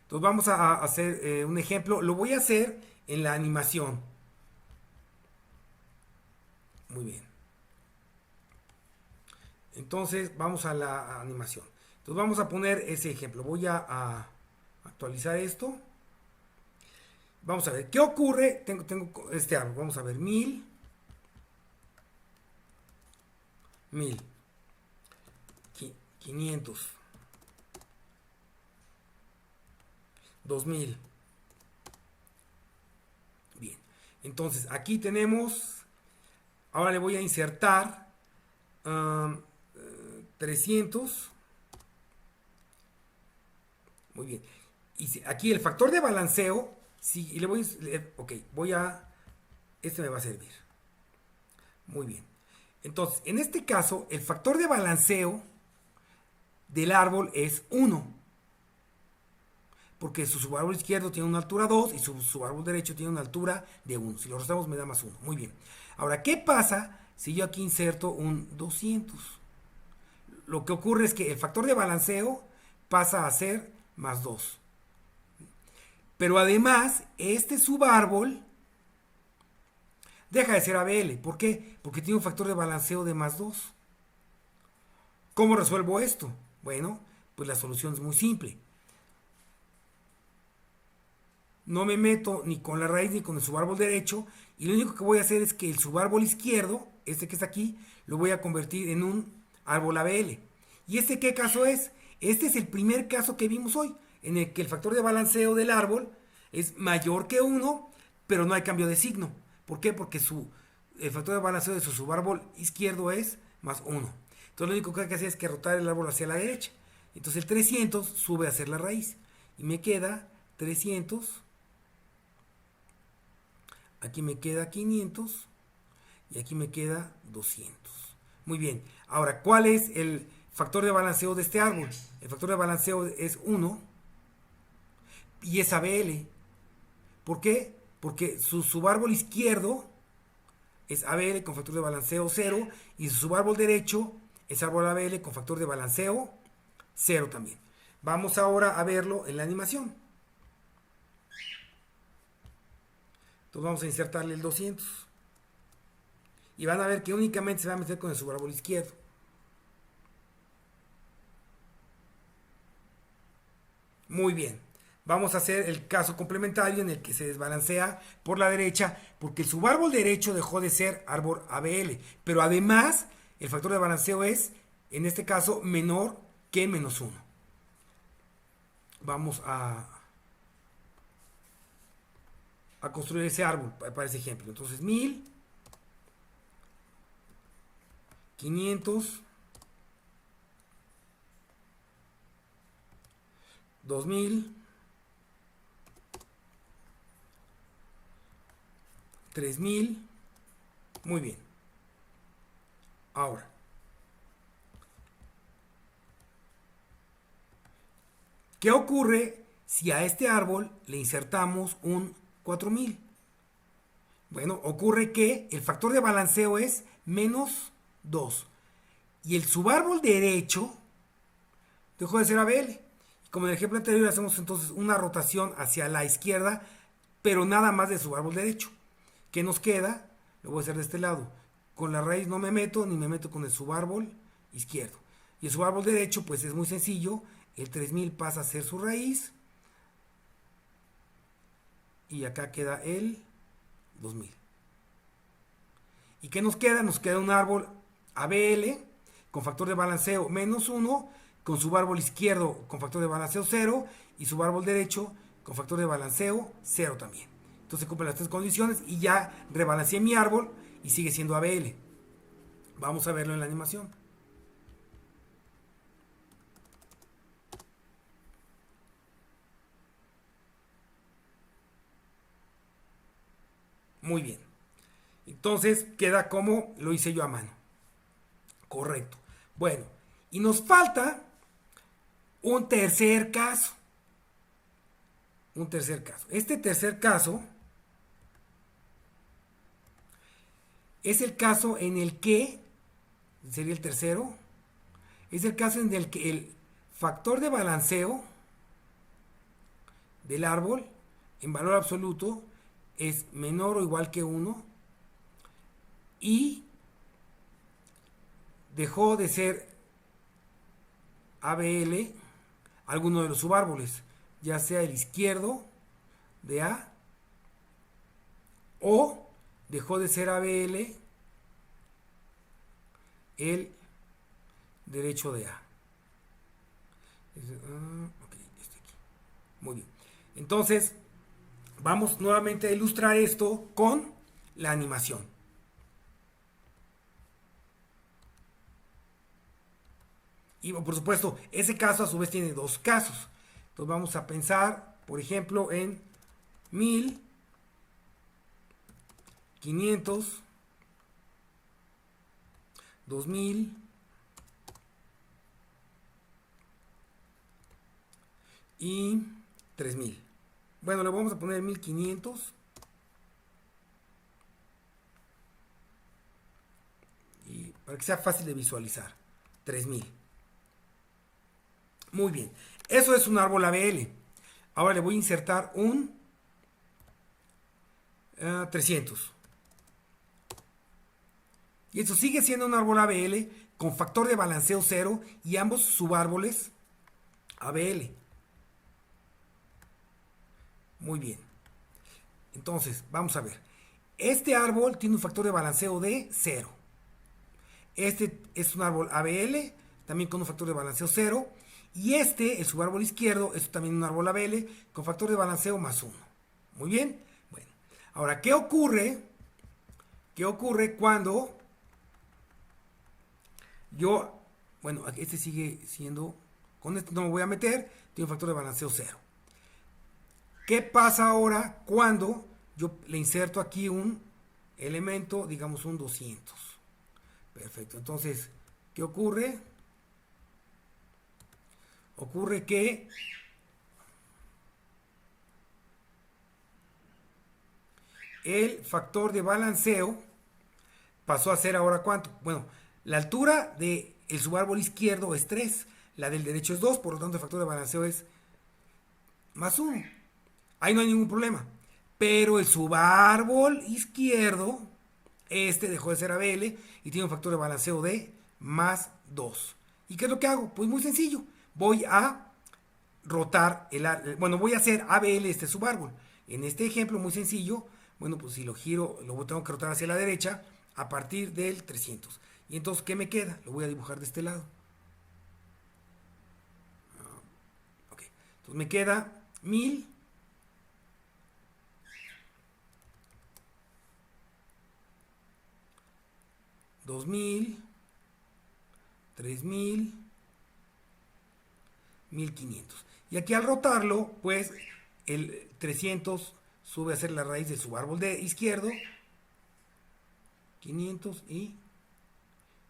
Entonces vamos a hacer un ejemplo. Lo voy a hacer en la animación. Muy bien. Entonces vamos a la animación. Entonces vamos a poner ese ejemplo. Voy a actualizar esto. Vamos a ver, ¿qué ocurre? Tengo este árbol. Vamos a ver, 1000. 500. 2000. Bien. Entonces aquí tenemos. Ahora le voy a insertar 300. Muy bien. Y aquí el factor de balanceo. Sí, y le voy a... Ok, este me va a servir. Muy bien. Entonces, en este caso, el factor de balanceo del árbol es 1. Porque su subárbol izquierdo tiene una altura 2 y su subárbol derecho tiene una altura de 1. Si lo restamos me da más 1. Muy bien. Ahora, ¿qué pasa si yo aquí inserto un 200? Lo que ocurre es que el factor de balanceo pasa a ser más 2. Pero además, este subárbol deja de ser ABL. ¿Por qué? Porque tiene un factor de balanceo de más 2. ¿Cómo resuelvo esto? Bueno, pues la solución es muy simple. No me meto ni con la raíz ni con el subárbol derecho, y lo único que voy a hacer es que el subárbol izquierdo, este que está aquí, lo voy a convertir en un árbol ABL. ¿Y este qué caso es? Este es el primer caso que vimos hoy, en el que el factor de balanceo del árbol es mayor que 1, pero no hay cambio de signo. ¿Por qué? Porque el factor de balanceo de su subárbol izquierdo es más 1. Entonces lo único que hay que hacer es que rotar el árbol hacia la derecha. Entonces el 300 sube a ser la raíz. Y me queda 300. Aquí me queda 500 y aquí me queda 200. Muy bien. Ahora, ¿cuál es el factor de balanceo de este árbol? El factor de balanceo es 1 y es ABL. ¿Por qué? Porque su subárbol izquierdo es ABL con factor de balanceo 0 y su subárbol derecho es árbol ABL con factor de balanceo 0 también. Vamos ahora a verlo en la animación. Entonces vamos a insertarle el 200. Y van a ver que únicamente se va a meter con el subárbol izquierdo. Muy bien. Vamos a hacer el caso complementario en el que se desbalancea por la derecha, porque el subárbol derecho dejó de ser árbol ABL. Pero además, el factor de balanceo es, en este caso, menor que menos 1. Vamos a construir ese árbol para ese ejemplo. Entonces, 1000, 500, 2000, 3000. Muy bien. Ahora, ¿qué ocurre si a este árbol le insertamos un 4000? Bueno, ocurre que el factor de balanceo es menos 2. Y el subárbol derecho dejó de ser ABL. Y como en el ejemplo anterior, hacemos entonces una rotación hacia la izquierda, pero nada más del subárbol derecho. ¿Qué nos queda? Lo voy a hacer de este lado. Con la raíz no me meto, ni me meto con el subárbol izquierdo. Y el subárbol derecho, pues es muy sencillo. El 3000 pasa a ser su raíz. Y acá queda el 2000. ¿Y qué nos queda? Nos queda un árbol ABL con factor de balanceo menos 1, con subárbol izquierdo con factor de balanceo 0 y subárbol derecho con factor de balanceo 0 también. Entonces cumplen las tres condiciones y ya rebalanceé mi árbol y sigue siendo ABL. Vamos a verlo en la animación. Muy bien. Entonces queda como lo hice yo a mano. Correcto. Bueno, y nos falta un tercer caso. Un tercer caso. Este tercer caso es el caso en el que, sería el tercero, es el caso en el que el factor de balanceo del árbol en valor absoluto es menor o igual que 1 y dejó de ser ABL alguno de los subárboles, ya sea el izquierdo de A o dejó de ser ABL el derecho de A. Okay, este aquí. Muy bien. Entonces, vamos nuevamente a ilustrar esto con la animación. Y por supuesto, ese caso a su vez tiene dos casos. Entonces vamos a pensar, por ejemplo, en 1000, 500, 2000 y 3000. Bueno, le vamos a poner 1500 y para que sea fácil de visualizar, 3000. Muy bien, eso es un árbol ABL. Ahora le voy a insertar un 300. Y eso sigue siendo un árbol ABL con factor de balanceo 0 y ambos subárboles ABL. Muy bien. Entonces, vamos a ver. Este árbol tiene un factor de balanceo de 0. Este es un árbol ABL, también con un factor de balanceo 0. Y este, el subárbol izquierdo, es también un árbol ABL con factor de balanceo más 1. Muy bien. Bueno, ahora, ¿qué ocurre? ¿Qué ocurre cuando yo, bueno, este sigue siendo, con este no me voy a meter, tiene un factor de balanceo 0. ¿Qué pasa ahora cuando yo le inserto aquí un elemento, digamos un 200? Perfecto, entonces, ¿qué ocurre? Ocurre que el factor de balanceo pasó a ser ahora ¿cuánto? Bueno, la altura del subárbol izquierdo es 3, la del derecho es 2, por lo tanto el factor de balanceo es más 1. Ahí no hay ningún problema. Pero el subárbol izquierdo, este dejó de ser ABL y tiene un factor de balanceo de más 2. ¿Y qué es lo que hago? Pues muy sencillo. Voy a rotar bueno, voy a hacer ABL este subárbol. En este ejemplo muy sencillo, bueno, pues si lo giro, lo tengo que rotar hacia la derecha a partir del 300. Y entonces, ¿qué me queda? Lo voy a dibujar de este lado. Ok, entonces me queda 1000. 2000, 3000, 1500. Y aquí al rotarlo, pues el 300 sube a ser la raíz de su árbol de izquierdo, 500 y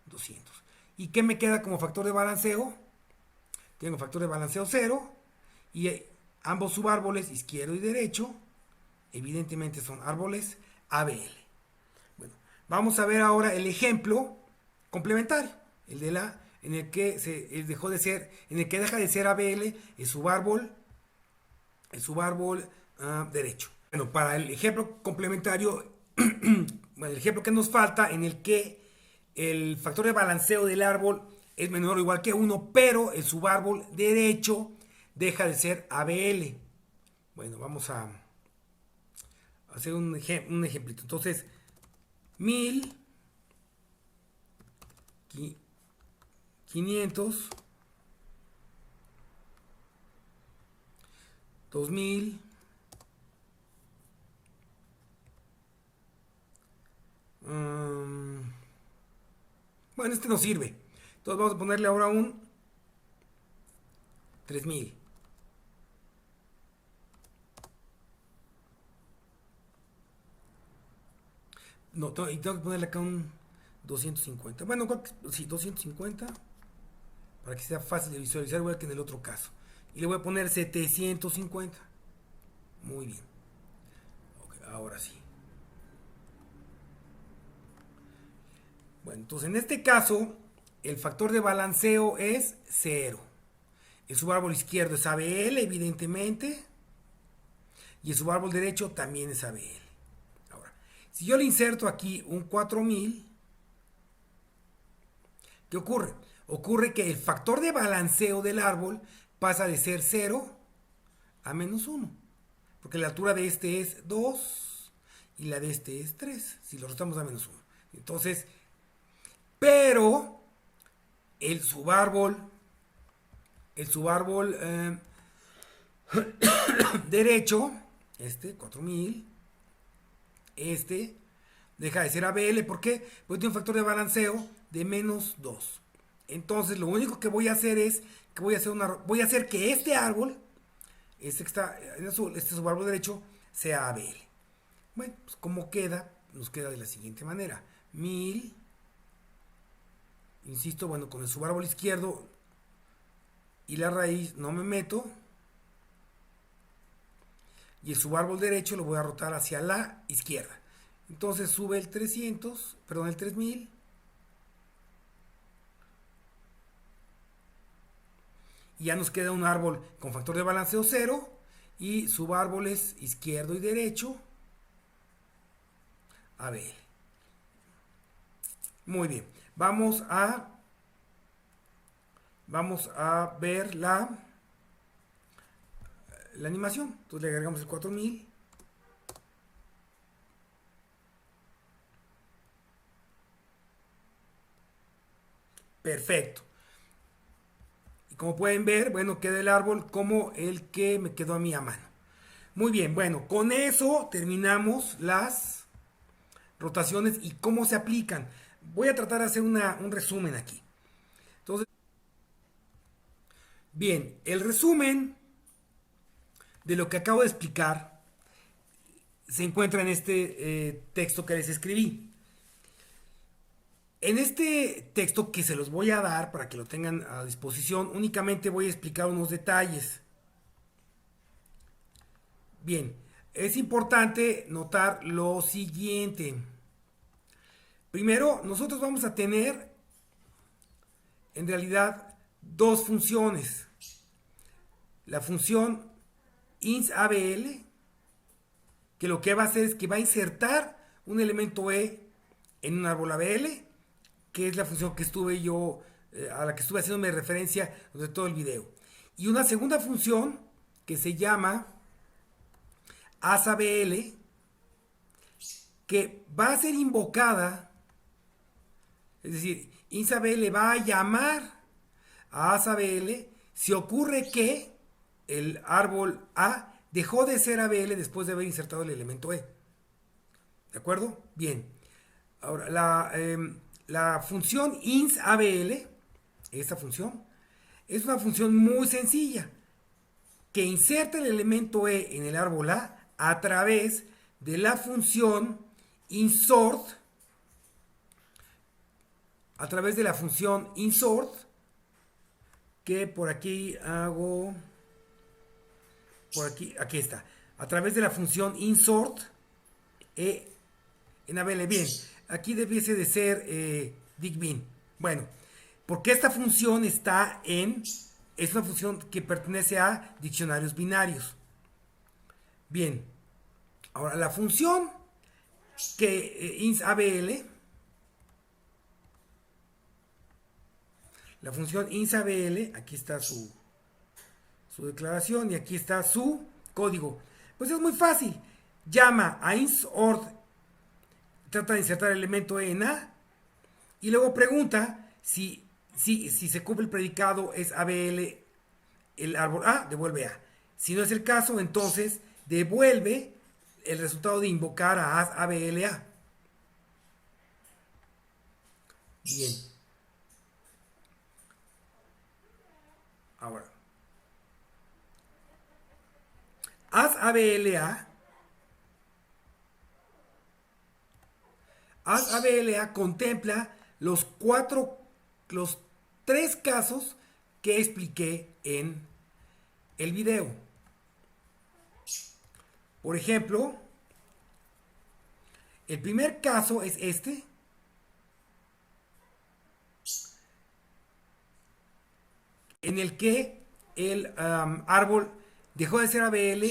200. ¿Y qué me queda como factor de balanceo? Tengo factor de balanceo 0 y ambos subárboles, izquierdo y derecho, evidentemente son árboles ABL. Bueno, vamos a ver ahora el ejemplo complementario, el de en el que dejó de ser, en el que deja de ser ABL el subárbol derecho. Bueno, para el ejemplo complementario, bueno, el ejemplo que nos falta en el que el factor de balanceo del árbol es menor o igual que 1, pero el subárbol derecho deja de ser ABL. Bueno, vamos a hacer un ejemplito. Entonces, 1000, 500, 2000, bueno, este no sirve. Entonces vamos a ponerle ahora un 3000. No, y tengo que ponerle acá un 250. Bueno, sí, 250. Para que sea fácil de visualizar, igual que en el otro caso. Y le voy a poner 750. Muy bien. Okay, ahora sí. Bueno, entonces en este caso, el factor de balanceo es 0. El subárbol izquierdo es ABL, evidentemente. Y el subárbol derecho también es ABL. Ahora, si yo le inserto aquí un 4000, ¿qué ocurre? Ocurre que el factor de balanceo del árbol pasa de ser 0 a menos 1. Porque la altura de este es 2 y la de este es 3. Si lo restamos a menos 1. Entonces, pero el subárbol derecho, este 4000, este deja de ser ABL. ¿Por qué? Porque tiene un factor de balanceo de menos 2. Entonces lo único que voy a hacer es que voy a hacer que este árbol, este que está en azul, este subárbol derecho, sea ABL. Bueno, pues como queda, nos queda de la siguiente manera. 1000, insisto, bueno, con el subárbol izquierdo y la raíz no me meto. Y el subárbol derecho lo voy a rotar hacia la izquierda. Entonces sube el 300, perdón, el 3000. Y ya nos queda un árbol con factor de balanceo 0 y subárboles izquierdo y derecho ABL. Muy bien, vamos a ver la animación. Entonces le agregamos el 4000. Perfecto. Y como pueden ver, bueno, queda el árbol como el que me quedó a mí a mano. Muy bien, bueno, con eso terminamos las rotaciones y cómo se aplican. Voy a tratar de hacer un resumen aquí. Entonces, bien, el resumen de lo que acabo de explicar se encuentra en este texto que les escribí. En este texto que se los voy a dar para que lo tengan a disposición, únicamente voy a explicar unos detalles. Bien, es importante notar lo siguiente. Primero, nosotros vamos a tener en realidad dos funciones. La función insABL, que lo que va a hacer es que va a insertar un elemento E en un árbol ABL, que es la función que estuve yo, a la que estuve haciéndome referencia durante todo el video. Y una segunda función que se llama asABL, que va a ser invocada, es decir, insABL va a llamar a asABL si ocurre que el árbol A dejó de ser ABL después de haber insertado el elemento E. ¿De acuerdo? Bien. Ahora, la función insABL, esta función, es una función muy sencilla que inserta el elemento E en el árbol A través de la función insort, que por aquí hago, aquí está, a través de la función insort en ABL. Bien, aquí debiese de ser digbin. Bueno, porque esta función es una función que pertenece a diccionarios binarios. Bien, ahora la función que insABL, la función insABL, aquí está su declaración y aquí está su código. Pues es muy fácil. Llama a insort, trata de insertar el elemento E en A y luego pregunta si se cumple el predicado es ABL el árbol A, devuelve A. Si no es el caso, entonces devuelve el resultado de invocar a ABLA. Bien. Ahora, ABLA contempla los tres casos que expliqué en el video. Por ejemplo, el primer caso es este. En el que el árbol dejó de ser ABL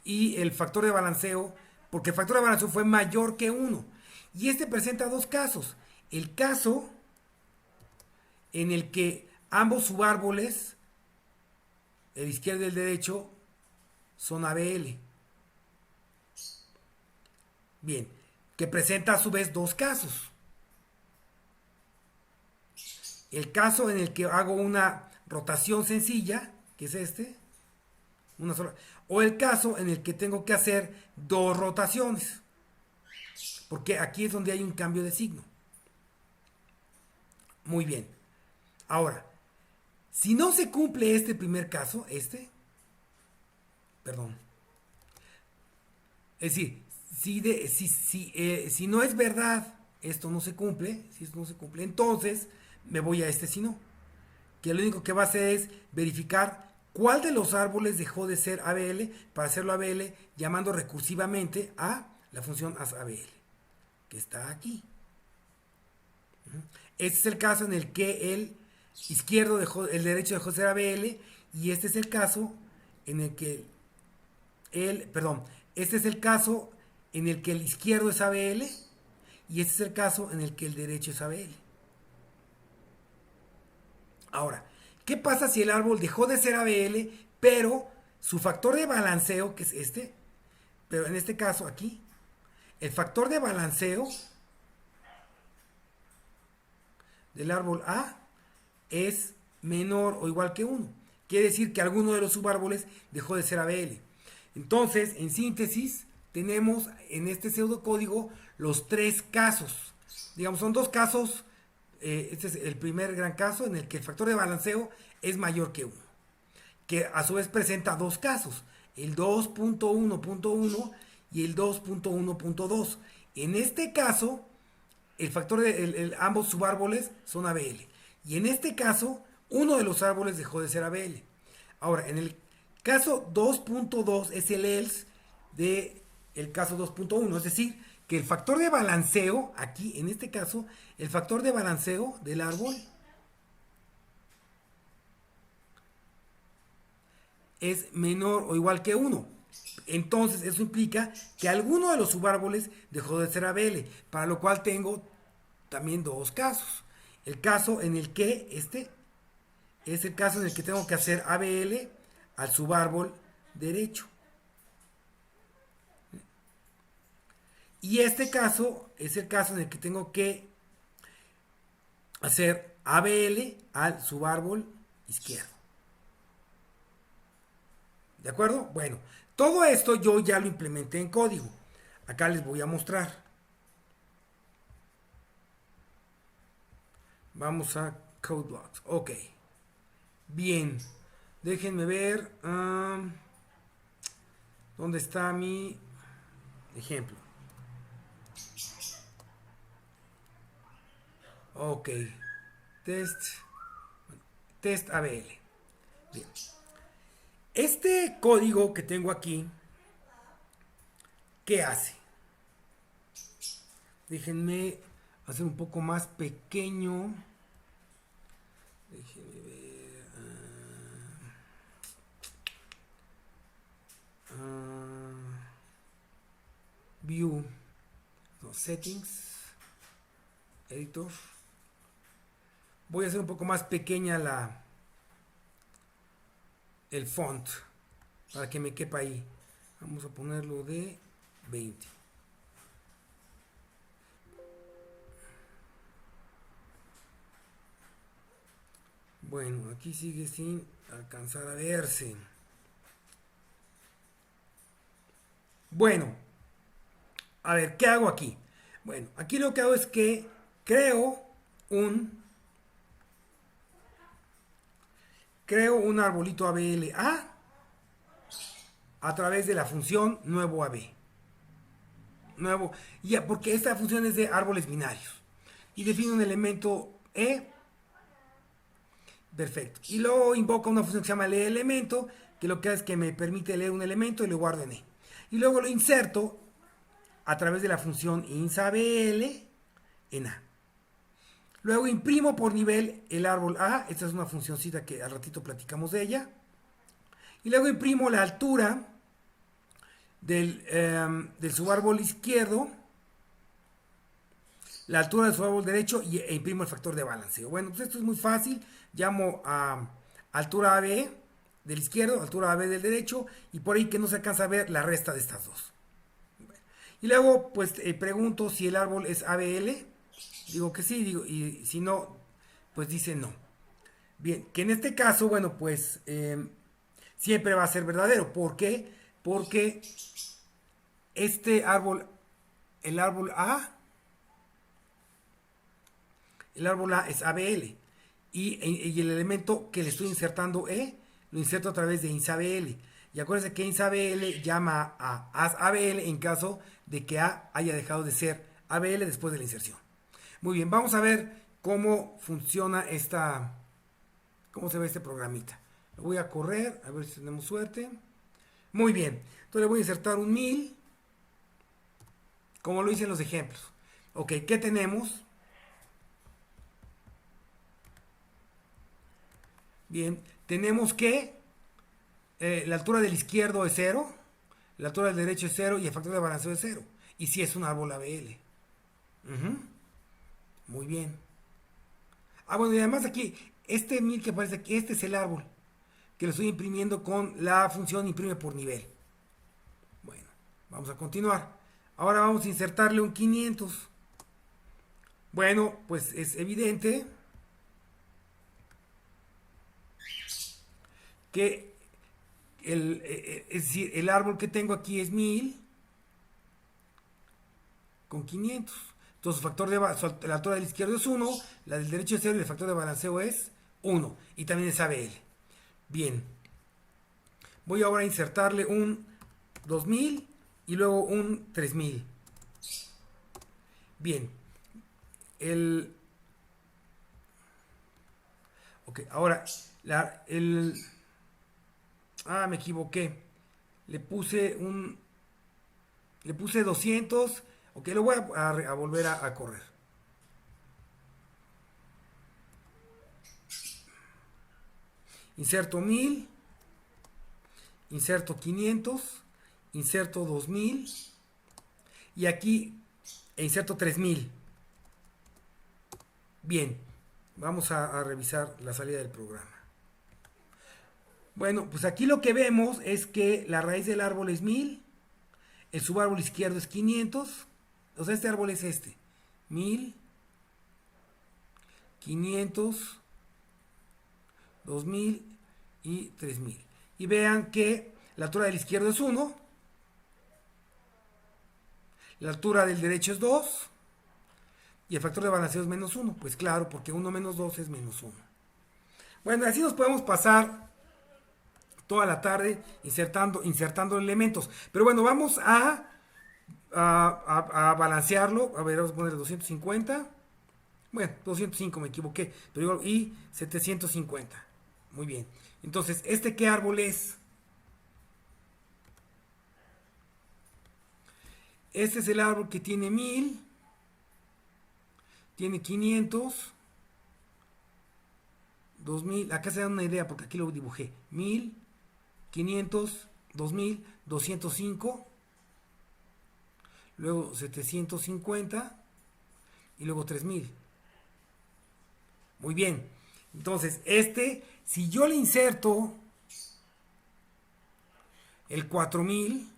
y el factor de balanceo, porque el factor de balanceo fue mayor que 1. Y este presenta dos casos. El caso en el que ambos subárboles, el izquierdo y el derecho, son ABL. Bien, que presenta a su vez dos casos. El caso en el que hago una rotación sencilla, que es este, una sola, o el caso en el que tengo que hacer dos rotaciones, porque aquí es donde hay un cambio de signo. Muy bien. Ahora, si no se cumple este primer caso, perdón, es decir, si no es verdad, esto no se cumple, entonces me voy a si no, que lo único que va a hacer es verificar cuál de los árboles dejó de ser ABL para hacerlo ABL llamando recursivamente a la función asABL, que está aquí. Este es el caso en el que el derecho dejó de ser ABL y este es el caso en el que perdón, este es el caso en el que el izquierdo es ABL y este es el caso en el que el derecho es ABL. Ahora, ¿qué pasa si el árbol dejó de ser ABL, pero su factor de balanceo, que es este, pero en este caso aquí, el factor de balanceo del árbol A es menor o igual que 1? Quiere decir que alguno de los subárboles dejó de ser ABL. Entonces, en síntesis, tenemos en este pseudocódigo los tres casos. Digamos, son dos casos. Este es el primer gran caso en el que el factor de balanceo es mayor que 1, que a su vez presenta dos casos, el 2.1.1 y el 2.1.2. En este caso, el factor de ambos subárboles son ABL. Y en este caso, uno de los árboles dejó de ser ABL. Ahora, en el caso 2.2 es el else de el caso 2.1, es decir, que el factor de balanceo, aquí en este caso, el factor de balanceo del árbol es menor o igual que 1. Entonces, eso implica que alguno de los subárboles dejó de ser ABL, para lo cual tengo también dos casos. El caso en el que este es el caso en el que tengo que hacer ABL al subárbol derecho. Y este caso es el caso en el que tengo que hacer ABL al subárbol izquierdo. ¿De acuerdo? Bueno, todo esto yo ya lo implementé en código. Acá les voy a mostrar. Vamos a CodeBlocks. Ok. Bien. Déjenme ver. ¿Dónde está mi ejemplo? Ok. Test ABL. Bien. Este código que tengo aquí, ¿qué hace? Déjenme hacer un poco más pequeño. Déjenme ver. View. No, settings. Editor. Voy a hacer un poco más pequeña el font para que me quepa ahí. Vamos a ponerlo de 20. Bueno, aquí sigue sin alcanzar a verse. Bueno, a ver, ¿qué hago aquí? Bueno, aquí lo que hago es que creo un arbolito ABLA a través de la función nuevo AB. Nuevo, ya, porque esta función es de árboles binarios. Y define un elemento E. Perfecto. Y luego invoca una función que se llama leElemento, que lo que hace es que me permite leer un elemento y lo guardo en E. Y luego lo inserto a través de la función insABL en A. Luego imprimo por nivel el árbol A. Esta es una funcioncita que al ratito platicamos de ella. Y luego imprimo la altura del subárbol izquierdo, la altura del subárbol derecho e imprimo el factor de balanceo. Bueno, pues esto es muy fácil. Llamo a altura AB del izquierdo, altura AB del derecho, y por ahí que no se alcanza a ver la resta de estas dos. Y luego, pues pregunto si el árbol es ABL. Digo que sí, digo, y si no, pues dice no. Bien, que en este caso, bueno, pues siempre va a ser verdadero. ¿Por qué? Porque este árbol, el árbol A es ABL. Y el elemento que le estoy insertando E, lo inserto a través de insABL. Y acuérdense que insABL llama a ASABL en caso de que A haya dejado de ser ABL después de la inserción. Muy bien, vamos a ver cómo funciona cómo se ve este programita. Lo voy a correr, a ver si tenemos suerte. Muy bien, entonces le voy a insertar un 1000, como lo hice en los ejemplos. Ok, ¿qué tenemos? Bien, tenemos que la altura del izquierdo es 0, la altura del derecho es 0 y el factor de balanceo es 0. Y si es un árbol ABL. Muy bien. Ah, bueno, y además aquí, este 1000 que aparece aquí, este es el árbol que lo estoy imprimiendo con la función imprime por nivel. Bueno, vamos a continuar. Ahora vamos a insertarle un 500. Bueno, pues es evidente que es decir, el árbol que tengo aquí es 1000 con 500. Entonces, la altura del izquierdo es 1, la del derecho es 0 y el factor de balanceo es 1. Y también es ABL. Bien. Voy ahora a insertarle un 2000 y luego un 3000. Bien. Ok, ahora, me equivoqué. Le puse 200. Ok, lo voy a volver a correr. Inserto 1000. Inserto 500. Inserto 2000. Y aquí inserto 3000. Bien, vamos a revisar la salida del programa. Bueno, pues aquí lo que vemos es que la raíz del árbol es 1000. El subárbol izquierdo es 500. O sea, este árbol es este. 1000, 500, 2000 y 3000. Y vean que la altura del izquierdo es 1. La altura del derecho es 2. Y el factor de balanceo es menos 1. Pues claro, porque 1 menos 2 es menos 1. Bueno, así nos podemos pasar toda la tarde insertando elementos. Pero bueno, vamos a balancearlo. A ver, vamos a poner 250. Bueno, 205 me equivoqué. Pero igual, y 750. Muy bien. Entonces, ¿este qué árbol es? Este es el árbol que tiene 1000. Tiene 500. 2000. Acá se da una idea porque aquí lo dibujé. 1000. 500, 2000, 205, luego 750 y luego 3000. Muy bien. Entonces, si yo le inserto el 4000,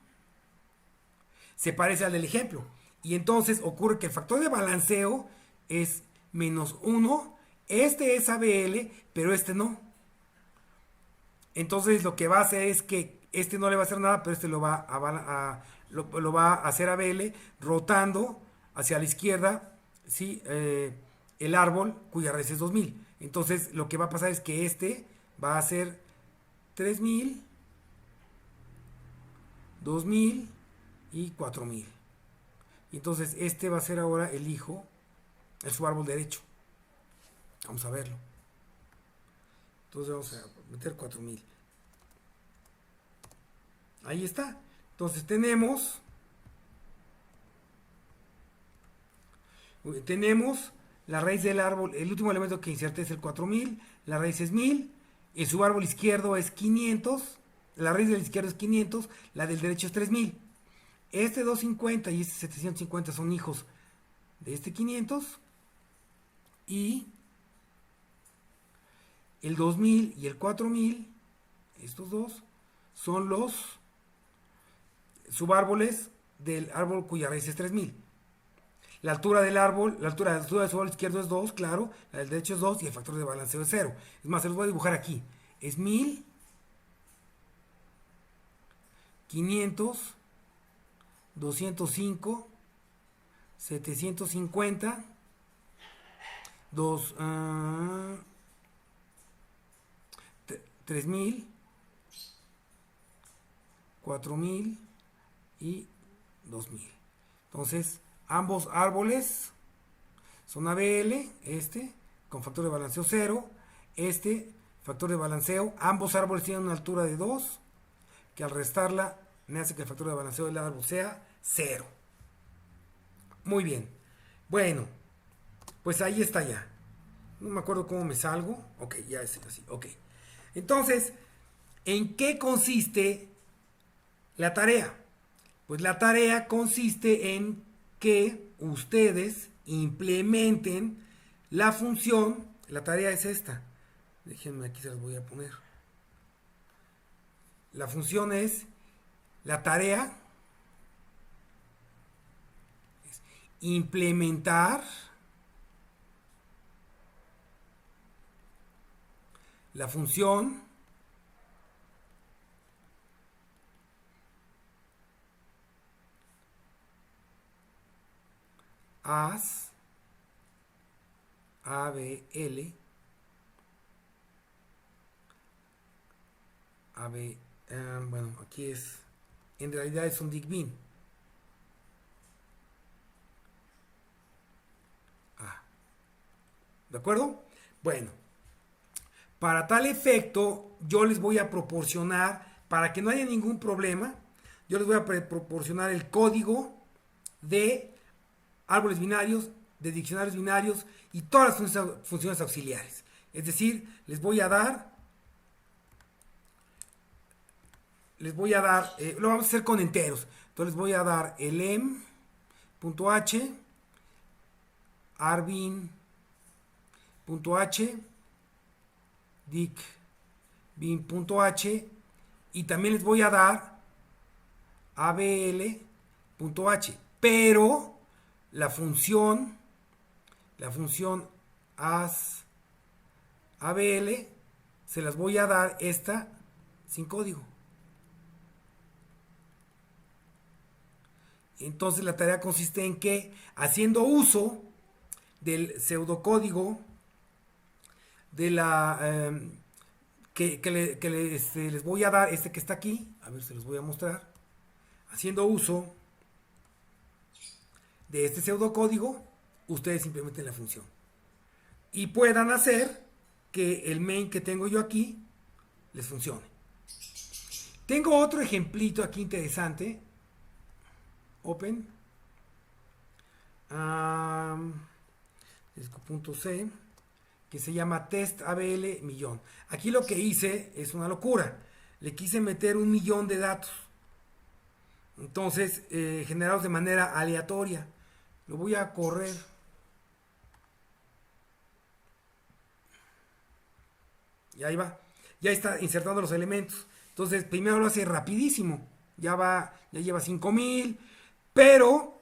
se parece al del ejemplo. Y entonces ocurre que el factor de balanceo es menos 1. Este es ABL, pero este no. Entonces lo que va a hacer es que este no le va a hacer nada, pero este lo va a hacer ABL rotando hacia la izquierda, ¿sí? El árbol cuya raíz es 2000. Entonces lo que va a pasar es que este va a ser 3000, 2000 y 4000. Y entonces este va a ser ahora el subárbol derecho. Vamos a verlo. Entonces vamos a meter 4000. Ahí está. Entonces tenemos la raíz del árbol. El último elemento que inserté es el 4000. La raíz es 1000. El subárbol izquierdo es 500. La raíz del izquierdo es 500. La del derecho es 3000. Este 250 y este 750 son hijos de este 500. Y el 2000 y el 4000, estos dos, son los subárboles del árbol cuya raíz es 3000. La altura del subárbol izquierdo es 2, claro, la del derecho es 2 y el factor de balanceo es 0. Es más, se los voy a dibujar aquí. Es 1000, 500, 205, 750, 3000, 4000 y 2000. Entonces, ambos árboles son ABL, con factor de balanceo 0, factor de balanceo, ambos árboles tienen una altura de 2, que al restarla me hace que el factor de balanceo del árbol sea 0. Muy bien. Bueno, pues ahí está ya. No me acuerdo cómo me salgo. Ok, ya es así. Ok. Entonces, ¿en qué consiste la tarea? Pues la tarea consiste en que ustedes implementen la función. La tarea es esta. Déjenme, aquí se las voy a poner. La función es, la tarea es implementar la función as ABL bueno, aquí es, en realidad es un digBin. ¿De acuerdo? Bueno, para tal efecto, yo les voy a proporcionar, para que no haya ningún problema, yo les voy a proporcionar el código de árboles binarios, de diccionarios binarios y todas las funciones auxiliares. Es decir, les voy a dar, lo vamos a hacer con enteros. Entonces les voy a dar el em.h, arbin.h, dic.bin.h y también les voy a dar abl.h, pero la función as abl se las voy a dar esta sin código. Entonces la tarea consiste en que, haciendo uso del pseudocódigo de la les voy a dar, este que está aquí, a ver, se los voy a mostrar, haciendo uso de este pseudocódigo, ustedes implementen la función y puedan hacer que el main que tengo yo aquí les funcione. Tengo otro ejemplito aquí interesante. Open .c que se llama test ABL millón. Aquí lo que hice es una locura. Le quise meter 1.000.000 de datos. Entonces, generados de manera aleatoria. Lo voy a correr. Y ahí va. Ya está insertando los elementos. Entonces, primero lo hace rapidísimo. Ya lleva 5.000. Pero,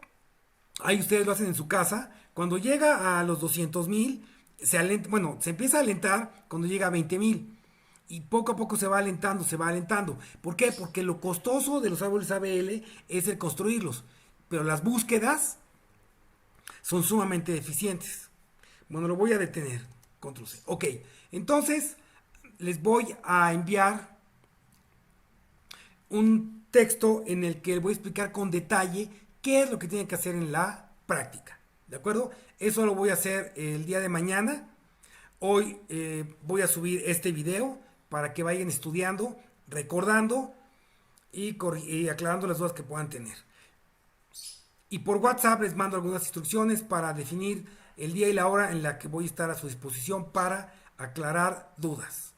ahí ustedes lo hacen en su casa. Cuando llega a los 200.000, se empieza a alentar cuando llega a 20.000. Y poco a poco se va alentando. ¿Por qué? Porque lo costoso de los árboles ABL es el construirlos. Pero las búsquedas son sumamente eficientes. Bueno, lo voy a detener. Control C. Ok, entonces les voy a enviar un texto en el que les voy a explicar con detalle qué es lo que tienen que hacer en la práctica. ¿De acuerdo? Eso lo voy a hacer el día de mañana. Hoy voy a subir este video para que vayan estudiando, recordando y aclarando las dudas que puedan tener. Y por WhatsApp les mando algunas instrucciones para definir el día y la hora en la que voy a estar a su disposición para aclarar dudas.